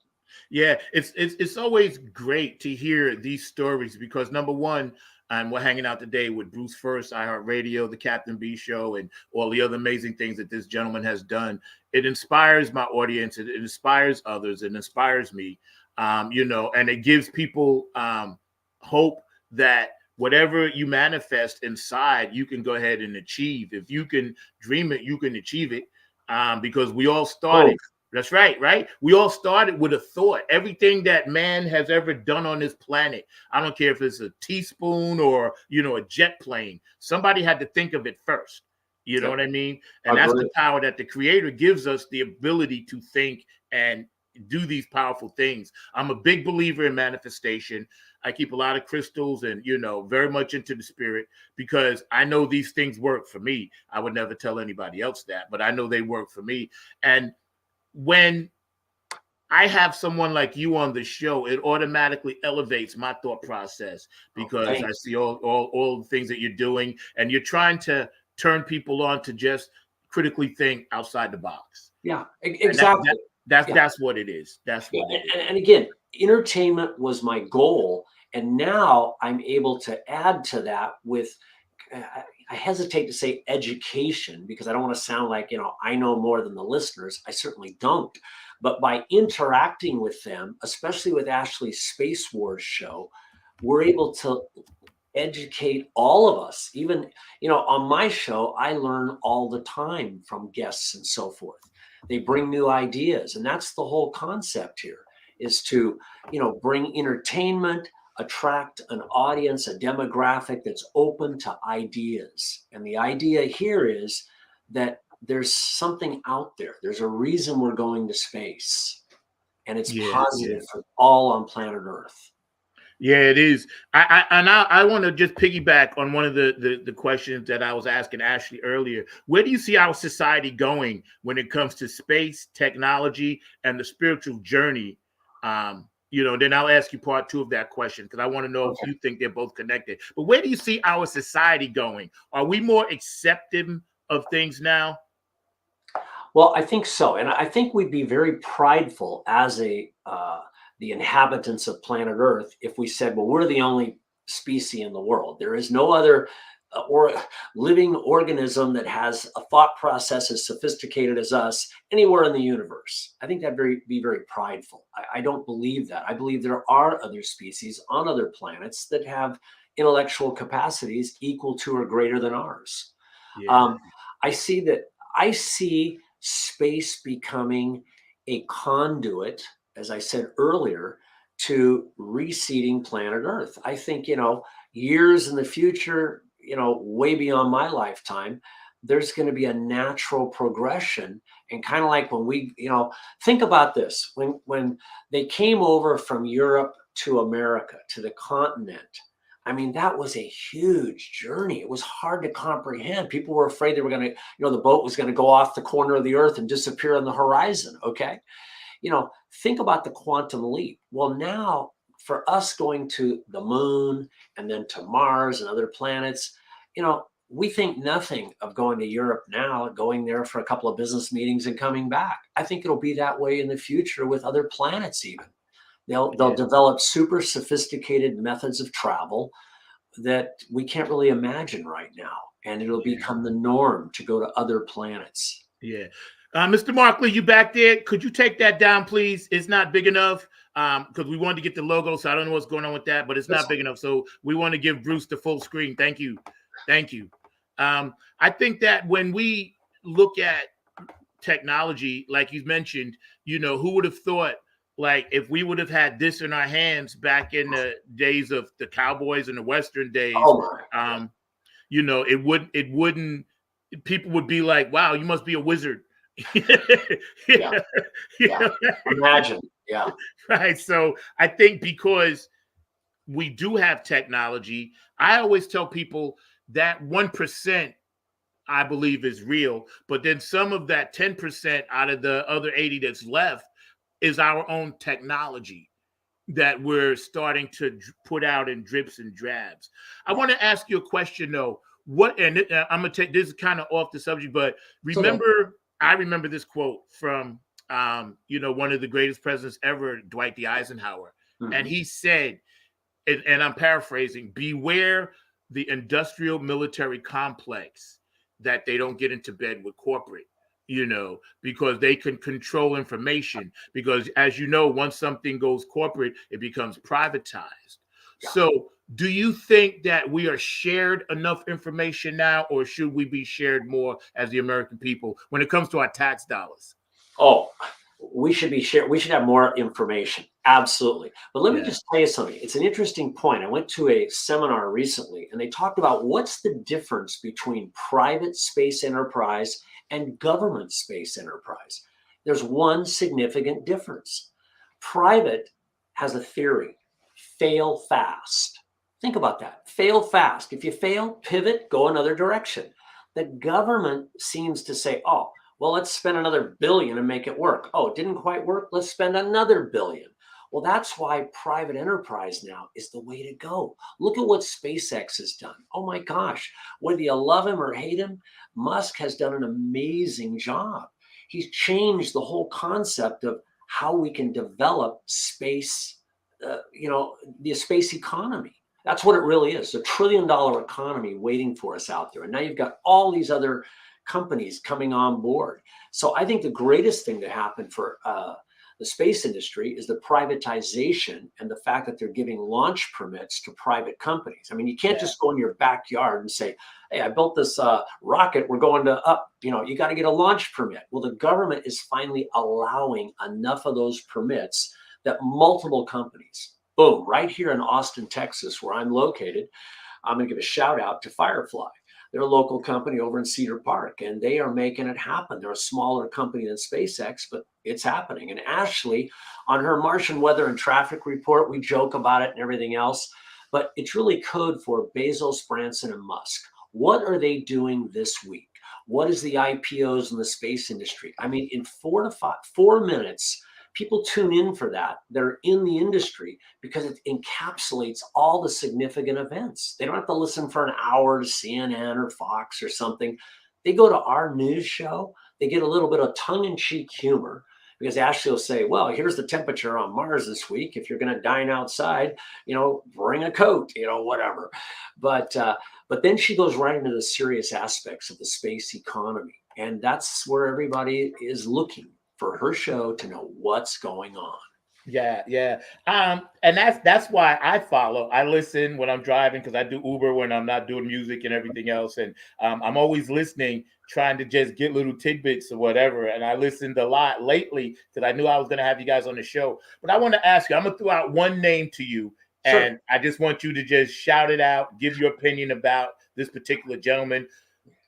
Yeah, it's always great to hear these stories because number one, we're hanging out today with Bruce FURST, iHeart Radio, the Captain B Show, and all the other amazing things that this gentleman has done. It inspires my audience. It inspires others. It inspires me, and it gives people hope that whatever you manifest inside, you can go ahead and achieve. If you can dream it, you can achieve it because we all started. Oh. That's right. We all started with a thought. Everything that man has ever done on this planet, I don't care if it's a teaspoon or, a jet plane, somebody had to think of it first. You know what I mean? And that's the power that the creator gives us, the ability to think and do these powerful things. I'm a big believer in manifestation. I keep a lot of crystals and, very much into the spirit because I know these things work for me. I would never tell anybody else that, but I know they work for me. And when I have someone like you on the show, it automatically elevates my thought process because I see all the things that you're doing and you're trying to turn people on to just critically think outside the box. Yeah, exactly. That's what it is. That's what it is. And again, entertainment was my goal. And now I'm able to add to that with, I hesitate to say education because I don't want to sound like, I know more than the listeners. I certainly don't. But by interacting with them, especially with Ashley's Space Wars show, we're able to educate all of us. Even, on my show, I learn all the time from guests and so forth. They bring new ideas. And that's the whole concept here is to, bring entertainment, attract an audience, a demographic that's open to ideas. And the idea here is that there's something out there. There's a reason we're going to space. And it's positive for all on planet Earth. Yeah, it is. I want to just piggyback on one of the questions that I was asking Ashley earlier. Where do you see our society going when it comes to space, technology, and the spiritual journey? Then I'll ask you part two of that question because I want to know if you think they're both connected. But where do you see our society going? Are we more accepting of things now? Well, I think so. And I think we'd be very prideful as the inhabitants of planet Earth if we said, well, we're the only species in the world. There is no other or living organism that has a thought process as sophisticated as us anywhere in the universe. I think that'd be very prideful. I don't believe that. I believe there are other species on other planets that have intellectual capacities equal to or greater than ours. Yeah. I see space becoming a conduit, as I said earlier, to reseeding planet Earth. I think, years in the future, way beyond my lifetime, there's going to be a natural progression. And kind of like when we, think about this, when they came over from Europe to America, to the continent, I mean, that was a huge journey. It was hard to comprehend. People were afraid they were going to, the boat was going to go off the corner of the earth and disappear on the horizon. Okay. Think about the quantum leap. Well, now for us going to the moon and then to Mars and other planets, we think nothing of going to Europe now, going there for a couple of business meetings and coming back. I think it'll be that way in the future with other planets even. They'll develop super sophisticated methods of travel that we can't really imagine right now. And it'll become the norm to go to other planets. Yeah. Mr. Markley, you back there? Could you take that down, please? It's not big enough because we wanted to get the logo, so I don't know what's going on with that, but it's not big enough. So we want to give Bruce the full screen. Thank you. I think that when we look at technology, like you mentioned, who would have thought like if we would have had this in our hands back in the days of the cowboys and the Western days, you know, it wouldn't, people would be like, wow, you must be a wizard. Yeah. Imagine. Yeah. Right. So I think because we do have technology, I always tell people that 1% I believe is real, but then some of that 10% out of the other 80 that's left is our own technology that we're starting to put out in drips and drabs. I want to ask you a question though. What, and I'm gonna take this is kind of off the subject, but remember, I remember this quote from you know, one of the greatest presidents ever, Dwight D. Eisenhower, and he said, and I'm paraphrasing, beware the industrial military complex, that they don't get into bed with corporate, you know, because they can control information. Because as you know, once something goes corporate, it becomes privatized. Yeah. So do you think that we are shared enough information now, or should we be shared more as the American people when it comes to our tax dollars? Oh, we should be shared. We should have more information. Absolutely. But let me just tell you something. It's an interesting point. I went to a seminar recently and they talked about what's the difference between private space enterprise and government space enterprise. There's one significant difference. Private has a theory, fail fast. Think about that. Fail fast. If you fail, pivot, go another direction. The government seems to say, oh, well, let's spend another billion and make it work. Oh, it didn't quite work. Let's spend another billion. Well, that's why private enterprise now is the way to go. Look at what SpaceX has done. Oh my gosh, whether you love him or hate him, Musk has done an amazing job. He's changed the whole concept of how we can develop space, you know, the space economy. That's what it really is. A $1 trillion economy waiting for us out there. And now you've got all these other companies coming on board. So I think the greatest thing to happen for the space industry is the privatization and the fact that they're giving launch permits to private companies. I mean, you can't just go in your backyard and say, hey, I built this rocket, we're going to up, you know, you got to get a launch permit. Well, the government is finally allowing enough of those permits that multiple companies, boom, right here in Austin, Texas, where I'm located, I'm going to give a shout out to Firefly. They're a local company over in Cedar Park, and they are making it happen. They're a smaller company than SpaceX, but it's happening. And Ashley, on her Martian weather and traffic report, we joke about it and everything else, but it's really code for Bezos, Branson, and Musk. What are they doing this week? What is the IPOs in the space industry? I mean, in 4 minutes, people tune in for that. They're in the industry because it encapsulates all the significant events. They don't have to listen for an hour to CNN or Fox or something. They go to our news show. They get a little bit of tongue-in-cheek humor because Ashley will say, well, here's the temperature on Mars this week. If you're going to dine outside, you know, bring a coat, you know, whatever. But then she goes right into the serious aspects of the space economy. And that's where everybody is looking for her show to know what's going on. Yeah. And that's why I follow. I listen when I'm driving because I do Uber when I'm not doing music and everything else. And I'm always listening, trying to just get little tidbits or whatever. And I listened a lot lately because I knew I was going to have you guys on the show. But I want to ask you, I'm going to throw out one name to you. Sure. And I just want you to just shout it out, give your opinion about this particular gentleman.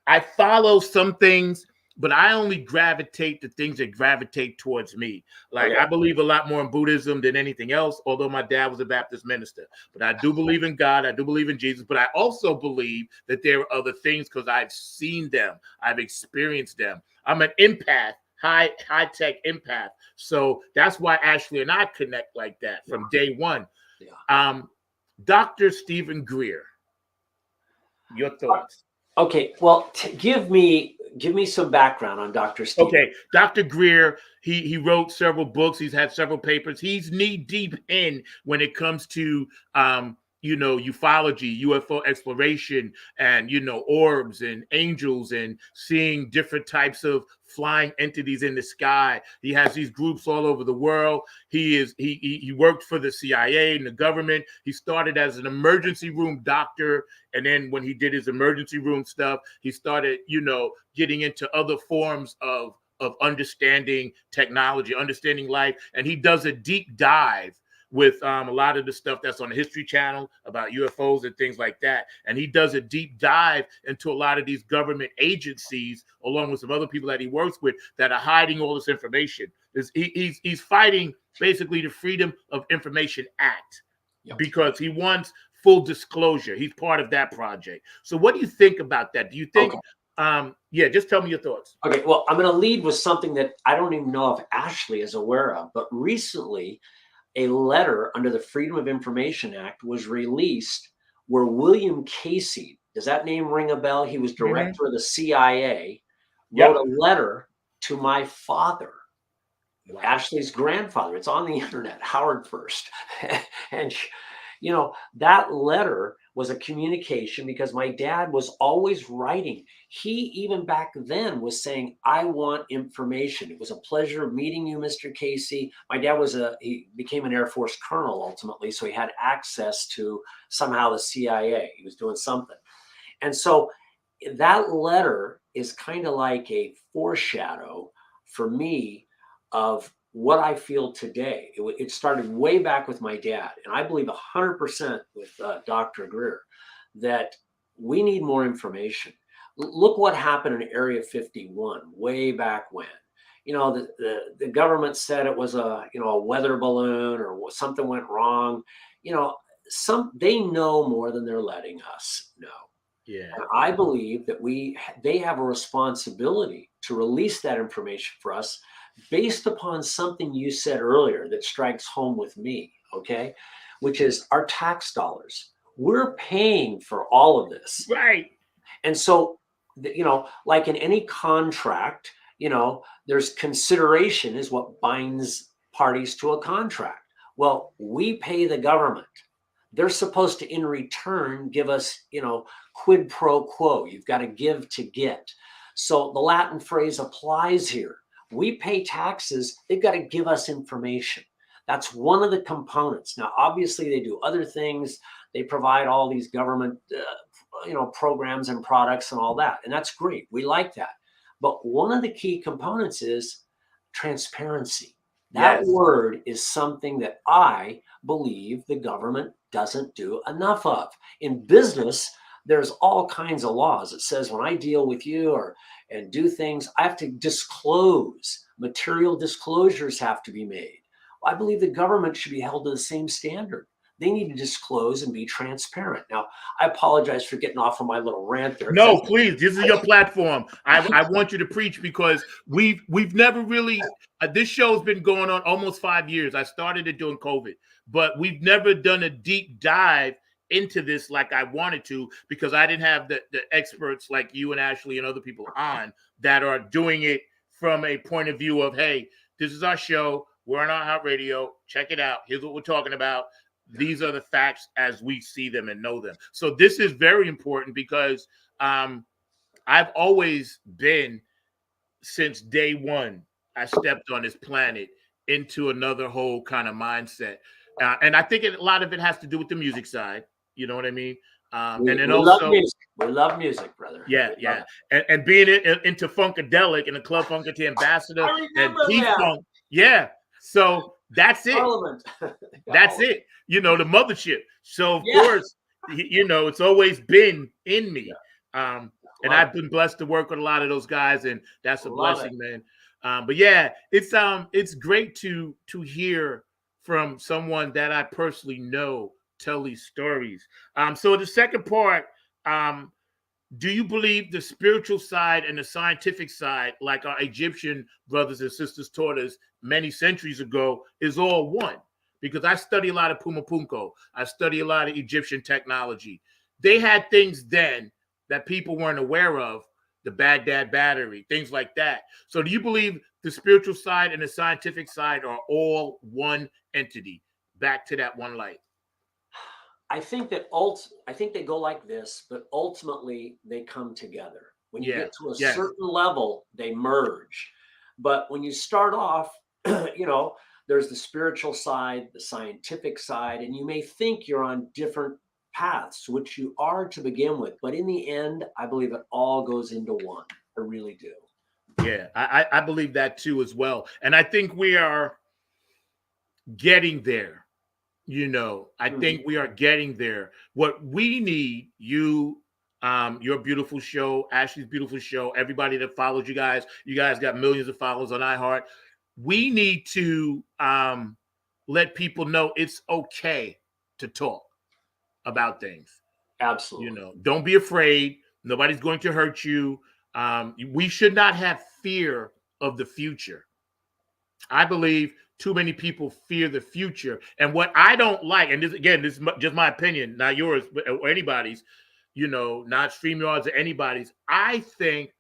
I follow some things, but I only gravitate to things that gravitate towards me. Like, I believe a lot more in Buddhism than anything else, although my dad was a Baptist minister. But I do believe in God. I do believe in Jesus. But I also believe that there are other things because I've seen them. I've experienced them. I'm an empath, high-tech empath. So that's why Ashley and I connect like that from day one. Yeah. Dr. Stephen Greer, your thoughts? Okay, well, give me some background on Dr. Stephen. Okay, Dr. Greer, he wrote several books. He's had several papers. He's knee deep in when it comes to you know, ufology, UFO exploration, and you know, orbs and angels and seeing different types of flying entities in the sky. He has these groups all over the world. He worked for the CIA and the government. He started as an emergency room doctor, and then when he did his emergency room stuff, he started, you know, getting into other forms of of understanding technology, understanding life. And he does a deep dive with a lot of the stuff that's on the History Channel about UFOs and things like that. And he does a deep dive into a lot of these government agencies, along with some other people that he works with, that are hiding all this information. He's fighting basically the Freedom of Information Act because he wants full disclosure. He's part of that project. So what do you think about that? Do you think, just tell me your thoughts. Okay, well, I'm going to lead with something that I don't even know if Ashley is aware of, but recently a letter under the Freedom of Information Act was released where William Casey, does that name ring a bell? He was director of the CIA, wrote a letter to my father, Ashley's grandfather. It's on the internet, Howard First. And, you know, that letter was a communication because my dad was always writing. He, even back then, was saying, I want information. It was a pleasure meeting you, Mr. Casey. My dad he became an Air Force colonel ultimately, so he had access to somehow the CIA. He was doing something. And so that letter is kind of like a foreshadow for me of what I feel today. It started way back with my dad. And I believe 100% with Dr. Greer that we need more information. Look what happened in Area 51 way back when. You know, the government said it was a weather balloon or something went wrong. You know, they know more than they're letting us know. Yeah. And I believe that they have a responsibility to release that information for us based upon something you said earlier that strikes home with me, okay? Which is our tax dollars. We're paying for all of this. Right. And so, you know, like in any contract, you know, there's consideration is what binds parties to a contract. Well, we pay the government. They're supposed to, in return, give us, you know, quid pro quo. You've got to give to get. So the Latin phrase applies here. We pay taxes. They've got to give us information. That's one of the components. Now, obviously, they do other things. They provide all these government, programs and products and all that. And that's great. We like that. But one of the key components is transparency. That word is something that I believe the government doesn't do enough of. In business, there's all kinds of laws. It says when I deal with you and do things, I have to disclose. Material disclosures have to be made. I believe the government should be held to the same standard. They need to disclose and be transparent. Now, I apologize for getting off on my little rant there. No, please. This is your platform. I want you to preach because we've never really. This show's been going on almost 5 years. I started it during COVID, but we've never done a deep dive into this like I wanted to because I didn't have the experts like you and Ashley and other people on that are doing it from a point of view of, hey, this is our show. We're on iHEART Radio. Check it out. Here's what we're talking about. These are the facts as we see them and know them. So this is very important because I've always been, since day one, I stepped on this planet into another whole kind of mindset. And I think a lot of it has to do with the music side. You know what I mean? And then also, we love music, brother. Yeah. And being into Funkadelic and the Club Funkadelic ambassador and P-Funk. Yeah. So that's it. That's it. You know, the mothership. So of course, you know, it's always been in me. And I've been blessed to work with a lot of those guys, and that's a blessing, man. But yeah, it's great to hear from someone that I personally know tell these stories. So the second part, do you believe the spiritual side and the scientific side, like our Egyptian brothers and sisters taught us many centuries ago, is all one? Because I study a lot of Pumapunko. I study a lot of Egyptian technology. They had things then that people weren't aware of, the Baghdad battery, things like that. So do you believe the spiritual side and the scientific side are all one entity, back to that one light? I think they go like this, but ultimately they come together. When you get to a certain level, they merge. But when you start off, you know, there's the spiritual side, the scientific side, and you may think you're on different paths, which you are to begin with. But in the end, I believe it all goes into one. I really do. Yeah, I believe that too as well. And I think we are getting there. I think we are getting there. What we need, your beautiful show, Ashley's beautiful show, everybody that follows you guys got millions of followers on iHeart. We need to let people know it's okay to talk about things. Absolutely. Don't be afraid. Nobody's going to hurt you. We should not have fear of the future. I believe too many people fear the future. And what I don't like, and this is just my opinion, not yours or anybody's, not StreamYards or anybody's. I think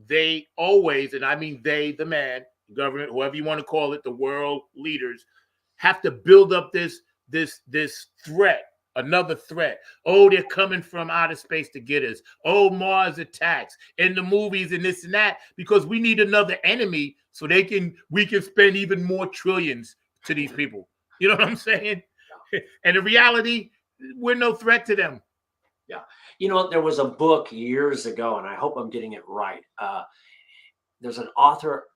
they always, and I mean they, the man, government, whoever you want to call it, the world leaders, have to build up this threat. Another threat. Oh, they're coming from outer space to get us. Oh, Mars attacks in the movies and this and that, because we need another enemy so we can spend even more trillions to these people. You know what I'm saying? And in reality, we're no threat to them. Yeah. There was a book years ago, and I hope I'm getting it right. There's an author,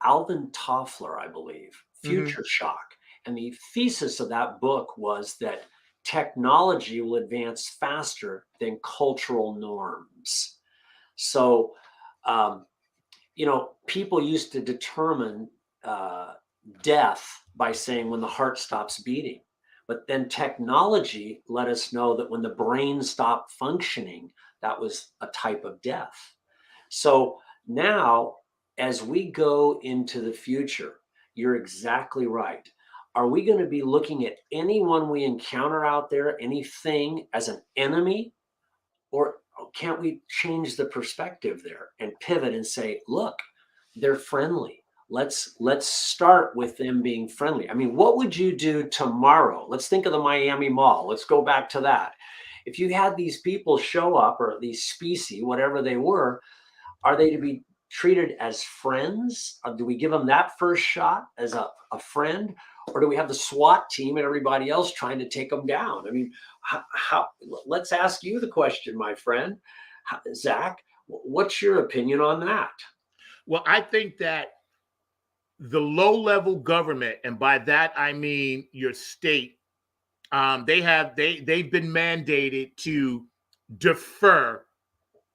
Alvin Toffler, I believe, Future Shock. And the thesis of that book was that technology will advance faster than cultural norms. So, people used to determine death by saying when the heart stops beating. But then technology let us know that when the brain stopped functioning, that was a type of death. So now, as we go into the future, you're exactly right. Are we going to be looking at anyone we encounter out there, anything, as an enemy? Or can't we change the perspective there and pivot and say, look, they're friendly. Let's start with them being friendly. I mean, what would you do tomorrow? Let's think of the Miami Mall. Let's go back to that. If you had these people show up, or these species, whatever they were, are they to be treated as friends? Do we give them that first shot as a friend? Or do we have the SWAT team and everybody else trying to take them down? I mean, how? Let's ask you the question, my friend. Zach, what's your opinion on that? Well, I think that the low-level government, and by that I mean your state, they've been mandated to defer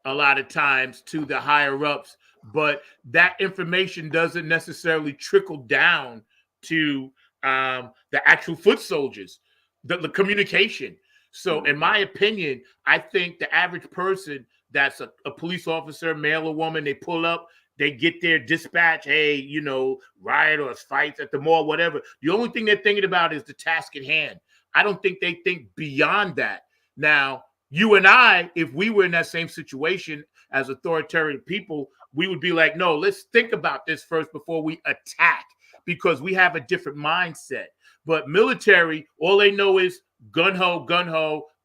a lot of times to the higher ups, but that information doesn't necessarily trickle down to the actual foot soldiers, the communication. So in my opinion, I think the average person that's a police officer, male or woman, they pull up, they get their dispatch, hey, riot or fights at the mall, whatever. The only thing they're thinking about is the task at hand. I don't think they think beyond that. Now, you and I, if we were in that same situation as authoritarian people, we would be like, no, let's think about this first before we attack, because we have a different mindset. But military, all they know is gun ho,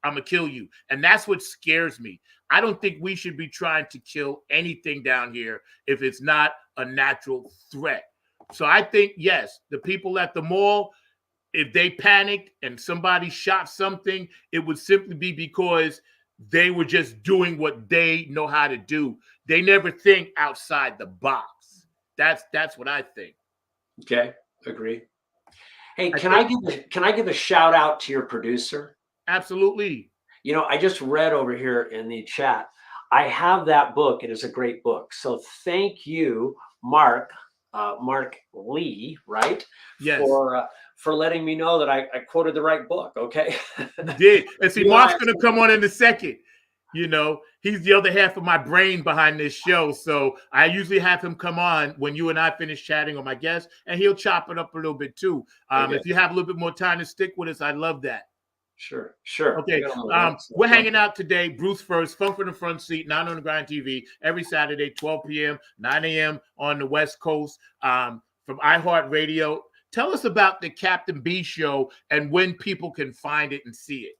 I'm going to kill you. And that's what scares me. I don't think we should be trying to kill anything down here if it's not a natural threat. So I think, yes, the people at the mall, if they panicked and somebody shot something, it would simply be because they were just doing what they know how to do. They never think outside the box. That's what I think. Okay, agree. Hey, can I give a shout out to your producer? Absolutely. I just read over here in the chat. I have that book. It is a great book. So thank you, Mark Lee, right? Yes. For letting me know that I quoted the right book. Okay. You did. And see, Mark's going to come on in a second. He's the other half of my brain behind this show. So I usually have him come on when you and I finish chatting, or my guest, and he'll chop it up a little bit too. Okay. If you have a little bit more time to stick with us, I'd love that. Sure. Okay. We're hanging out today. Bruce First, Funk from the Front Seat, 9 on the Grind TV, every Saturday, 12 p.m., 9 a.m. on the West Coast, from iHeart Radio. Tell us about the Captain B Show and when people can find it and see it.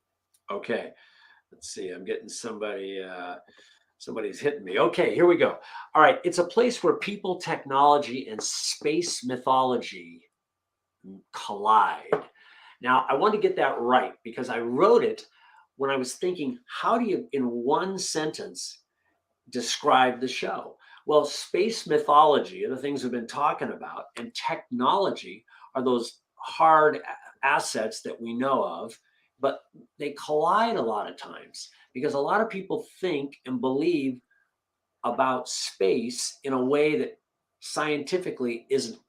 Okay. Let's see. I'm getting somebody's hitting me. Okay, here we go. All right. It's a place where people, technology, and space mythology collide. Now, I want to get that right because I wrote it when I was thinking, how do you, in one sentence, describe the show? Well, space mythology and the things we've been talking about and technology are those hard assets that we know of, but they collide a lot of times because a lot of people think and believe about space in a way that scientifically isn't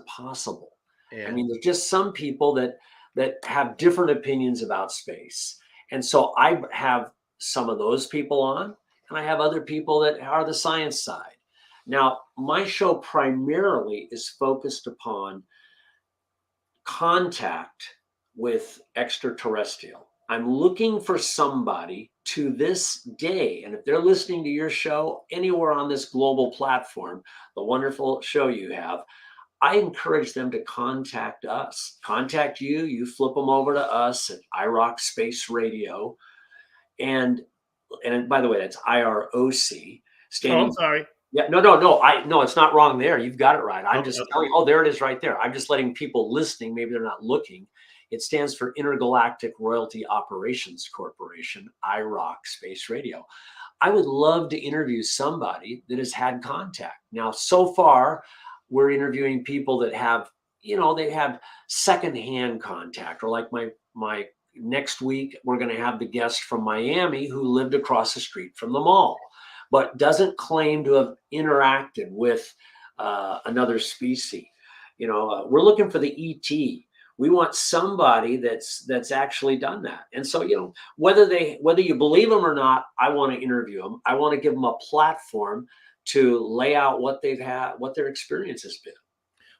possible. I Yeah. mean, there's just some people that have different opinions about space. And so I have some of those people on, and I have other people that are the science side. Now, my show primarily is focused upon contact with extraterrestrial. I'm looking for somebody to this day, and if they're listening to your show anywhere on this global platform, the wonderful show you have, I encourage them to contact us. Contact you, you flip them over to us at iRock Space Radio. And by the way, that's IROC, Oh, I'm standing. sorry. Yeah, no, it's not wrong there. You've got it right. I'm Okay, just okay. telling you, oh, there it is right there. I'm just letting people listening, maybe they're not looking. It stands for Intergalactic Royalty Operations Corporation, IROC Space Radio. I would love to interview somebody that has had contact. Now, so far, we're interviewing people that have, they have secondhand contact, or like my next week, we're going to have the guest from Miami who lived across the street from the mall, but doesn't claim to have interacted with another species. We're looking for the ET. We want somebody that's actually done that. And so, whether you believe them or not, I want to interview them. I want to give them a platform to lay out what they've had, what their experience has been.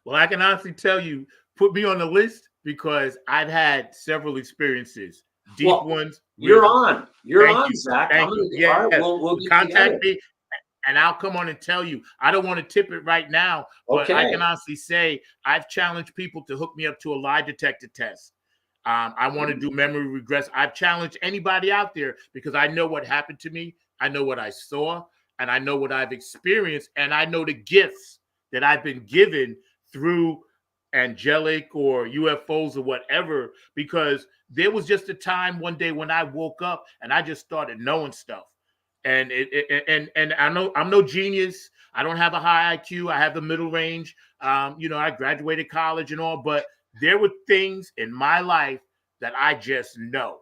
Well, I can honestly tell you, put me on the list because I've had several experiences, deep ones. You're on, Thank you. Zach. Thank you. Yeah, We'll get contact together. me, and I'll come on and tell you. I don't want to tip it right now, but I can honestly say I've challenged people to hook me up to a lie detector test. I want to do memory regress. I've challenged anybody out there because I know what happened to me. I know what I saw, and I know what I've experienced, and I know the gifts that I've been given through angelic or UFOs or whatever, because there was just a time one day when I woke up and I just started knowing stuff. And and I know I'm no genius. I don't have a high IQ. I have the middle range. I graduated college and all, but there were things in my life that I just know.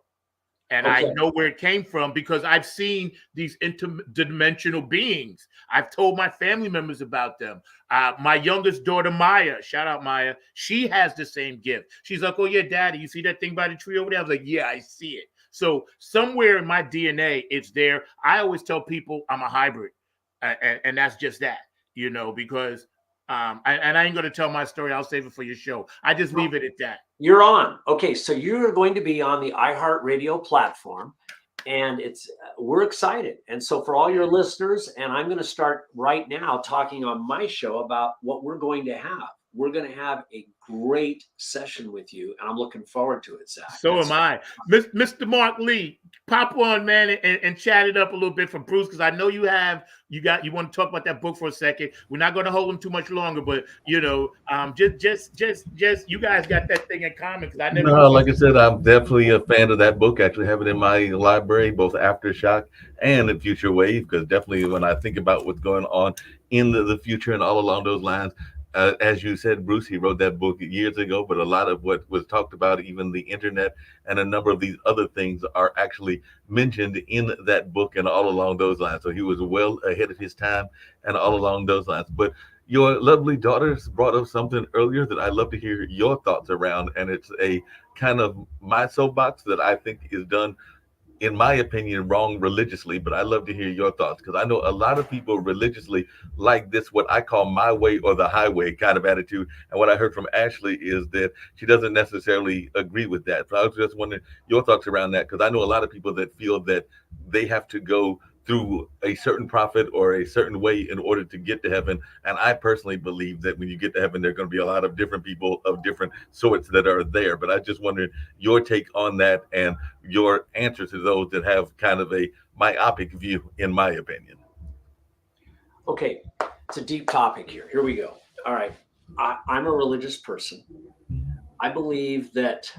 And I know where it came from because I've seen these interdimensional beings. I've told my family members about them. My youngest daughter, Maya, shout out Maya, she has the same gift. She's like, oh, yeah, Daddy, you see that thing by the tree over there? I was like, yeah, I see it. So somewhere in my DNA, it's there. I always tell people I'm a hybrid. And that's just that, because and I ain't going to tell my story. I'll save it for your show. I just leave it at that. You're on. Okay, so you're going to be on the iHEART Radio platform, and we're excited. And so for all your listeners, and I'm going to start right now talking on my show about what we're going to have. We're going to have a great session with you, and I'm looking forward to it, Zach. So am I. Mr. Mark Lee, pop on, man, and chat it up a little bit for Bruce, because I know you want to talk about that book for a second. We're not going to hold him too much longer, but just you guys got that thing in common, because I never. No, like I said, I'm definitely a fan of that book. I actually have it in my library, both Aftershock and in Future Wave, because definitely when I think about what's going on in the future and all along those lines. As you said, Bruce, he wrote that book years ago, but a lot of what was talked about, even the internet and a number of these other things, are actually mentioned in that book and all along those lines. So he was well ahead of his time and all along those lines. But your lovely daughters brought up something earlier that I'd love to hear your thoughts around. And it's a kind of my soapbox that I think is done, in my opinion, wrong religiously, but I love to hear your thoughts, because I know a lot of people religiously like this, what I call my way or the highway kind of attitude. And what I heard from Ashley is that she doesn't necessarily agree with that. So I was just wondering your thoughts around that, because I know a lot of people that feel that they have to go through a certain prophet or a certain way in order to get to heaven. And I personally believe that when you get to heaven, there are going to be a lot of different people of different sorts that are there. But I just wondered your take on that and your answer to those that have kind of a myopic view, in my opinion. Okay, it's a deep topic here. Here we go. All right. I'm a religious person. I believe that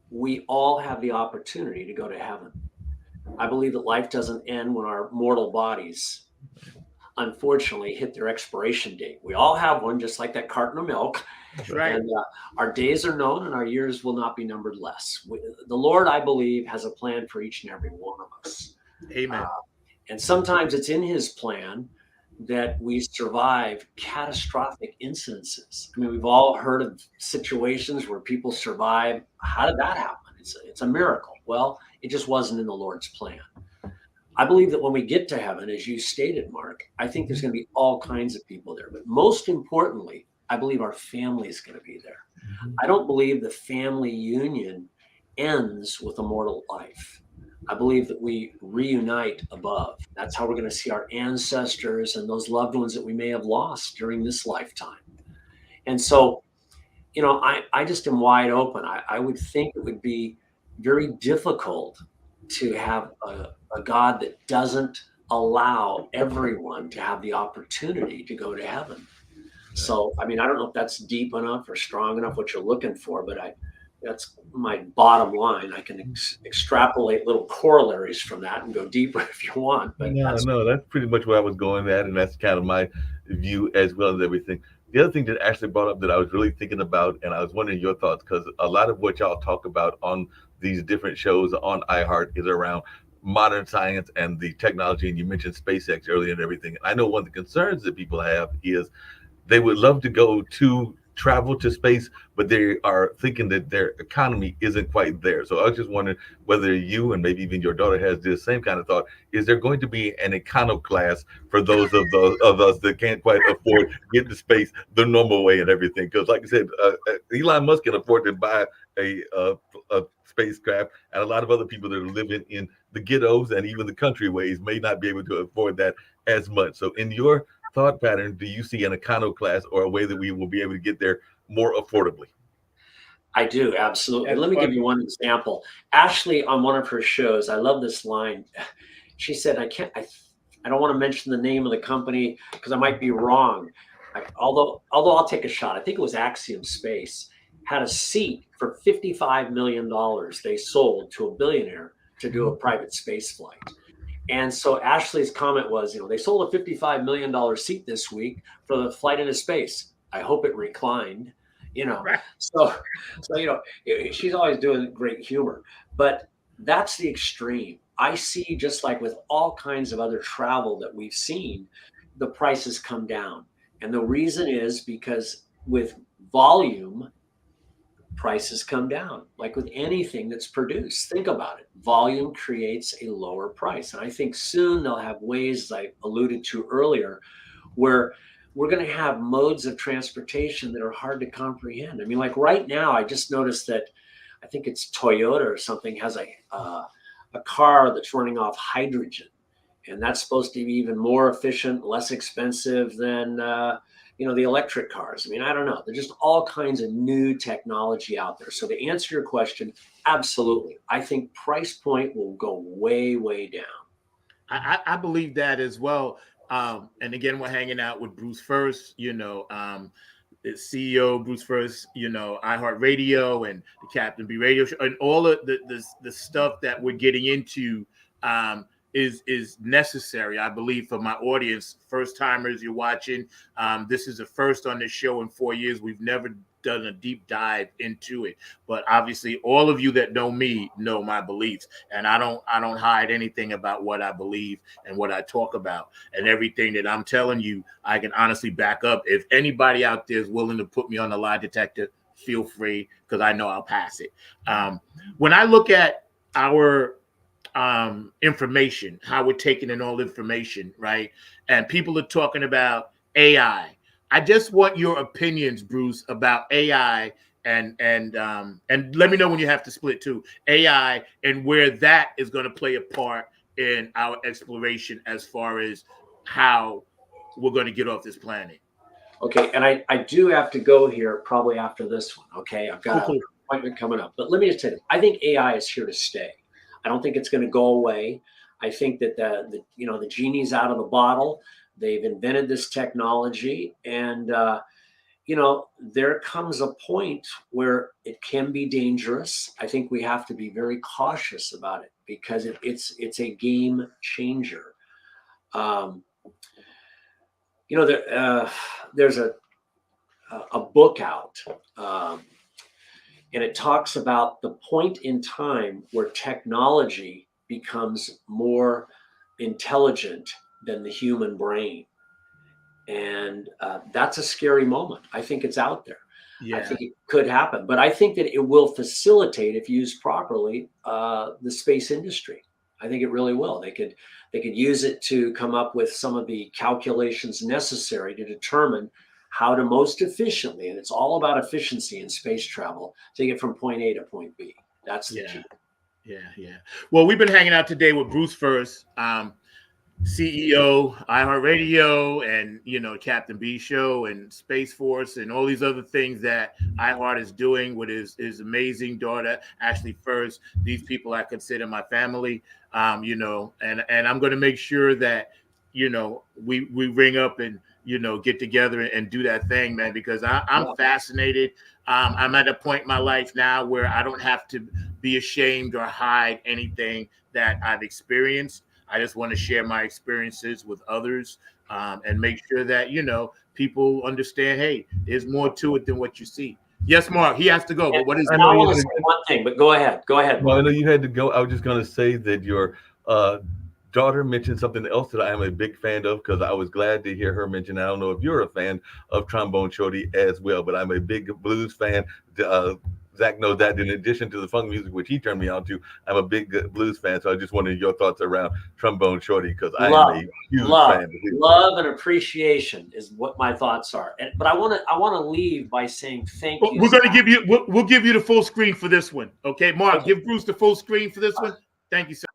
we all have the opportunity to go to heaven. I believe that life doesn't end when our mortal bodies unfortunately hit their expiration date. We all have one, just like that carton of milk. That's right. And our days are known and our years will not be numbered less. The Lord, I believe, has a plan for each and every one of us. Amen. And sometimes it's in his plan that we survive catastrophic incidences. I mean, we've all heard of situations where people survive. How did that happen? It's a miracle. Well, it just wasn't in the Lord's plan. I believe that when we get to heaven, as you stated, Mark, I think there's going to be all kinds of people there. But most importantly, I believe our family is going to be there. I don't believe the family union ends with a mortal life. I believe that we reunite above. That's how we're going to see our ancestors and those loved ones that we may have lost during this lifetime. And so, you know, I just am wide open. I would think it would be very difficult to have a God that doesn't allow everyone to have the opportunity to go to heaven. So, I mean, I don't know if that's deep enough or strong enough what you're looking for, but that's my bottom line. I can extrapolate little corollaries from that and go deeper if you want. But that's pretty much what I was going at, and that's kind of my view as well as everything. The other thing that Ashley brought up that I was really thinking about, and I was wondering your thoughts, because a lot of what y'all talk about on these different shows on iHeart is around modern science and the technology, and you mentioned SpaceX earlier and everything. I know one of the concerns that people have is they would love to go to travel to space, but they are thinking that their economy isn't quite there. So I was just wondering whether you and maybe even your daughter has the same kind of thought. Is there going to be an econo class for those of us that can't quite afford to get to space the normal way and everything? Because like I said, Elon Musk can afford to buy a spacecraft, and a lot of other people that are living in the ghettos and even the countryways may not be able to afford that as much. So in your thought pattern, do you see an econo class or a way that we will be able to get there more affordably? I do, absolutely. That's Let me funny. give you one example. Ashley, on one of her shows, I love this line. She said, I don't want to mention the name of the company because I might be wrong. Although I'll take a shot. I think it was Axiom Space had a seat for $55 million they sold to a billionaire to do a private space flight. And so Ashley's comment was, they sold a $55 million seat this week for the flight into space. I hope it reclined, Right. So, she's always doing great humor, but that's the extreme. I see, just like with all kinds of other travel that we've seen, the prices come down. And the reason is because with volume, prices come down. Like with anything that's produced, think about it. Volume creates a lower price. And I think soon they'll have ways, as I alluded to earlier, where we're going to have modes of transportation that are hard to comprehend. I mean, like right now, I just noticed that I think it's Toyota or something has a car that's running off hydrogen. And that's supposed to be even more efficient, less expensive than the electric cars. I mean, I don't know. There's just all kinds of new technology out there. So to answer your question, absolutely. I think price point will go way, way down. I believe that as well. And again, we're hanging out with Bruce FURST, the CEO Bruce FURST, iHEART Radio and the Captain B Radio Show, and all of the stuff that we're getting into is necessary, I believe, for my audience. First timers you're watching, this is the first on this show in 4 years. We've never done a deep dive into it, but obviously all of you that know me know my beliefs, and I don't hide anything about what I believe and what I talk about, and everything that I'm telling you I can honestly back up. If anybody out there is willing to put me on a lie detector, feel free, because I know I'll pass it. When I look at our information, how we're taking in all information, right? And people are talking about AI. I just want your opinions, Bruce, about AI and let me know when you have to split too. AI and where that is going to play a part in our exploration as far as how we're going to get off this planet. Okay, and I do have to go here probably after this one. Okay, I've got an appointment coming up, but let me just tell you, I think AI is here to stay. I don't think it's going to go away. I think that the genie's out of the bottle. They've invented this technology, and there comes a point where it can be dangerous. I think we have to be very cautious about it because it's a game changer. there's a book out, and it talks about the point in time where technology becomes more intelligent than the human brain. And that's a scary moment. I think it's out there. Yeah. I think it could happen, but I think that it will facilitate, if used properly, the space industry. I think it really will. They could use it to come up with some of the calculations necessary to determine how to most efficiently, and it's all about efficiency in space travel, take it from point A to point B. That's the key. Yeah. Well, we've been hanging out today with Bruce FURST, CEO, iHEART Radio, and Captain B Show and Space Force and all these other things that iHEART is doing with his amazing daughter, Ashley FURST. These people I consider my family, and I'm going to make sure that, we ring up and, get together and do that thing, man, because I'm fascinated. I'm at a point in my life now where I don't have to be ashamed or hide anything that I've experienced. I just want to share my experiences with others, and make sure that, people understand, hey, there's more to it than what you see. Yes, Mark, he has to go. But what is I want to say one thing, but go ahead. Go ahead. Well, I know you had to go. I was just going to say that your daughter mentioned something else that I am a big fan of, because I was glad to hear her mention. I don't know if you're a fan of Trombone Shorty as well, but I'm a big blues fan. Zach knows that. In addition to the funk music, which he turned me on to, I'm a big blues fan. So I just wanted your thoughts around Trombone Shorty, because I am a huge fan. Love and appreciation is what my thoughts are. But I want to leave by saying thank you. We're going to give you. We'll give you the full screen for this one. Okay, Mark, give Bruce the full screen for this one. Thank you, sir.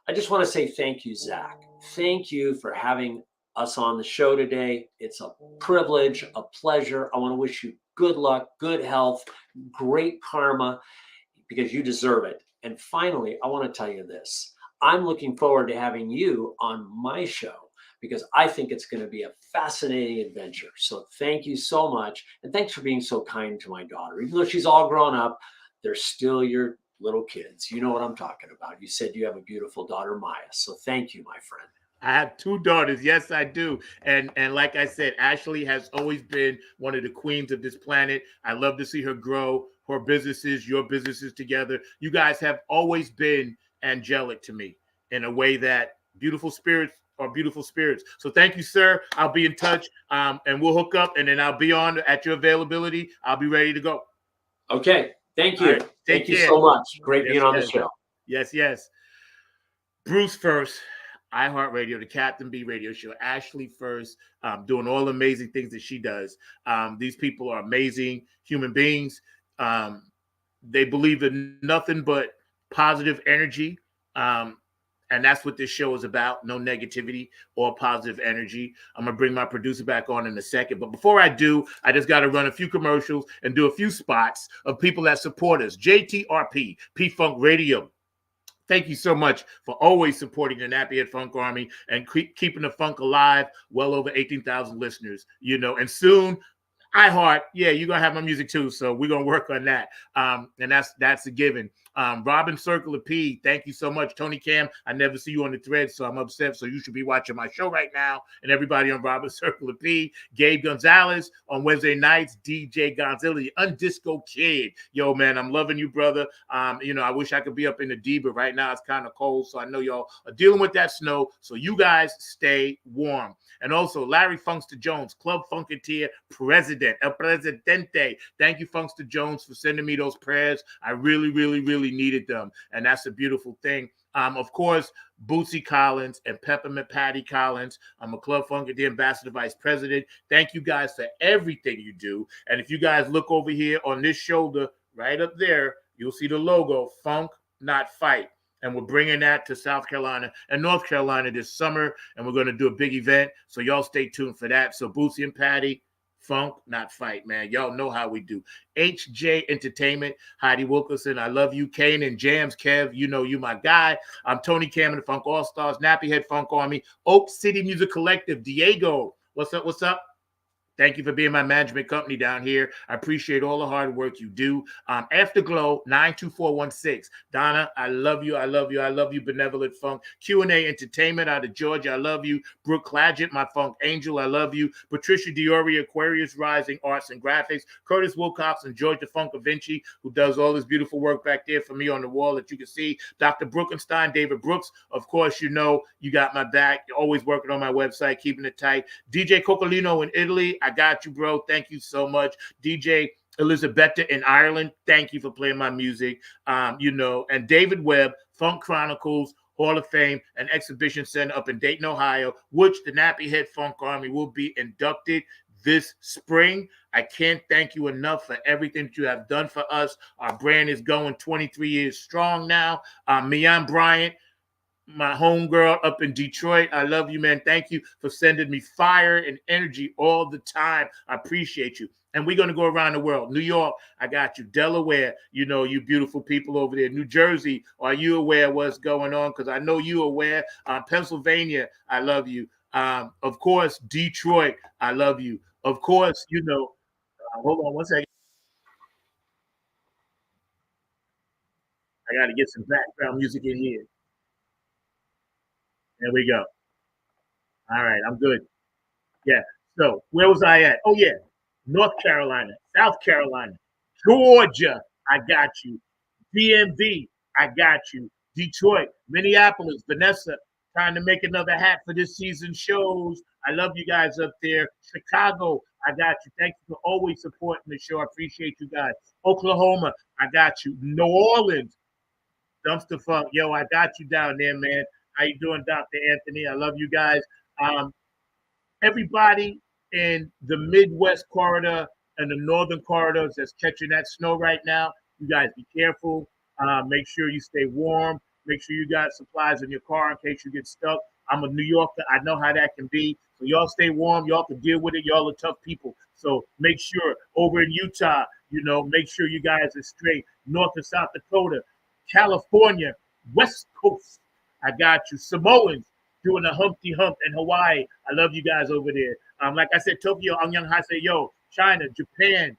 I just want to say thank you, Zach. Thank you for having us on the show today. It's a privilege, a pleasure. I want to wish you good luck, good health, great karma, because you deserve it. And finally, I want to tell you this. I'm looking forward to having you on my show, because I think it's going to be a fascinating adventure. So thank you so much. And thanks for being so kind to my daughter. Even though she's all grown up, they're still your little kids. You know what I'm talking about. You said you have a beautiful daughter, Maya. So thank you, my friend. I have two daughters. Yes, I do. And like I said, Ashley has always been one of the queens of this planet. I love to see her grow, her businesses, your businesses together. You guys have always been angelic to me in a way that beautiful spirits are beautiful spirits. So thank you, sir. I'll be in touch, and we'll hook up, and then I'll be on at your availability. I'll be ready to go. Okay. Thank you. Right, thank you so much. Great being on the show. Yes. Bruce FURST, iHEART Radio, the Captain B Radio Show. Ashley FURST, doing all the amazing things that she does. These people are amazing human beings. They believe in nothing but positive energy. And that's what this show is about. No negativity or positive energy. I'm going to bring my producer back on in a second. But before I do, I just got to run a few commercials and do a few spots of people that support us. JTRP, P-Funk Radio. Thank you so much for always supporting the Nappy Head Funk Army and keeping the funk alive. Well over 18,000 listeners, and soon iHeart, you're going to have my music too. So we're going to work on that. And that's a given. Robin Circular P, thank you so much. Tony Cam, I never see you on the thread, so I'm upset. So you should be watching my show right now. And everybody on Robin Circular P, Gabe Gonzalez on Wednesday nights, DJ Gonzalez, the Undisco Kid. Yo, man, I'm loving you, brother. I wish I could be up in the D, but right now it's kind of cold. So I know y'all are dealing with that snow. So you guys stay warm. And also Larry Funkster Jones, Club Funketeer President, El Presidente. Thank you, Funkster Jones, for sending me those prayers. I really, really, really needed them. And that's a beautiful thing. Of course, Bootsy Collins and Peppermint Patty Collins. I'm a Club Funketeer Ambassador Vice President. Thank you guys for everything you do. And if you guys look over here on this shoulder, right up there, you'll see the logo, Funk, Not Fight. And we're bringing that to South Carolina and North Carolina this summer. And we're going to do a big event. So y'all stay tuned for that. So Bootsy and Patty, Funk, Not Fight, man. Y'all know how we do. HJ Entertainment, Heidi Wilkerson, I love you. Kane and Jams, Kev, you know you my guy. I'm Tony Cam and the Funk All-Stars, Nappy Head Funk Army, Oak City Music Collective, Diego. What's up? Thank you for being my management company down here. I appreciate all the hard work you do. Afterglow 92416. Donna, I love you. I love you. I love you. Benevolent Funk. Q&A Entertainment out of Georgia. I love you. Brooke Clagett, my Funk Angel. I love you. Patricia Diori, Aquarius Rising Arts and Graphics. Curtis Wilcox and Georgia Funk Vinci, who does all this beautiful work back there for me on the wall that you can see. Dr. Brookenstein, David Brooks. Of course, you know you got my back. You're always working on my website, keeping it tight. DJ Coccolino in Italy. I got you, bro. Thank you so much. DJ Elizabetta in Ireland. Thank you for playing my music. And David Webb, Funk Chronicles, Hall of Fame, and Exhibition Center up in Dayton, Ohio, which the Nappy Head Funk Army will be inducted this spring. I can't thank you enough for everything that you have done for us. Our brand is going 23 years strong now. Mian Bryant, my homegirl up in Detroit. I love you, man. Thank you for sending me fire and energy all the time. I appreciate you. And we're going to go around the world. New York, I got you. Delaware, you know, you beautiful people over there. New Jersey, are you aware of what's going on? Because I know you're aware. Pennsylvania, I love you. Of course, Detroit, I love you. Of course, you know, hold on one second. I got to get some background music in here. There we go. All right, I'm good. Yeah. So where was I at? Oh, yeah. North Carolina, South Carolina, Georgia, I got you. DMV, I got you. Detroit, Minneapolis, Vanessa, trying to make another hat for this season's shows. I love you guys up there. Chicago, I got you. Thank you for always supporting the show. I appreciate you guys. Oklahoma, I got you. New Orleans, Dumpster Funk, yo, I got you down there, man. How you doing, Dr. Anthony? I love you guys. Everybody in the Midwest corridor and the northern corridors that's catching that snow right now, you guys be careful. Make sure you stay warm. Make sure you got supplies in your car in case you get stuck. I'm a New Yorker. I know how that can be. So y'all stay warm. Y'all can deal with it. Y'all are tough people. So make sure over in Utah, you know, make sure you guys are straight. North and South Dakota, California, West Coast, I got you. Samoans doing a Humpty Hump in Hawaii. I love you guys over there. Like I said, Tokyo, Angyang Haseyo, China, Japan,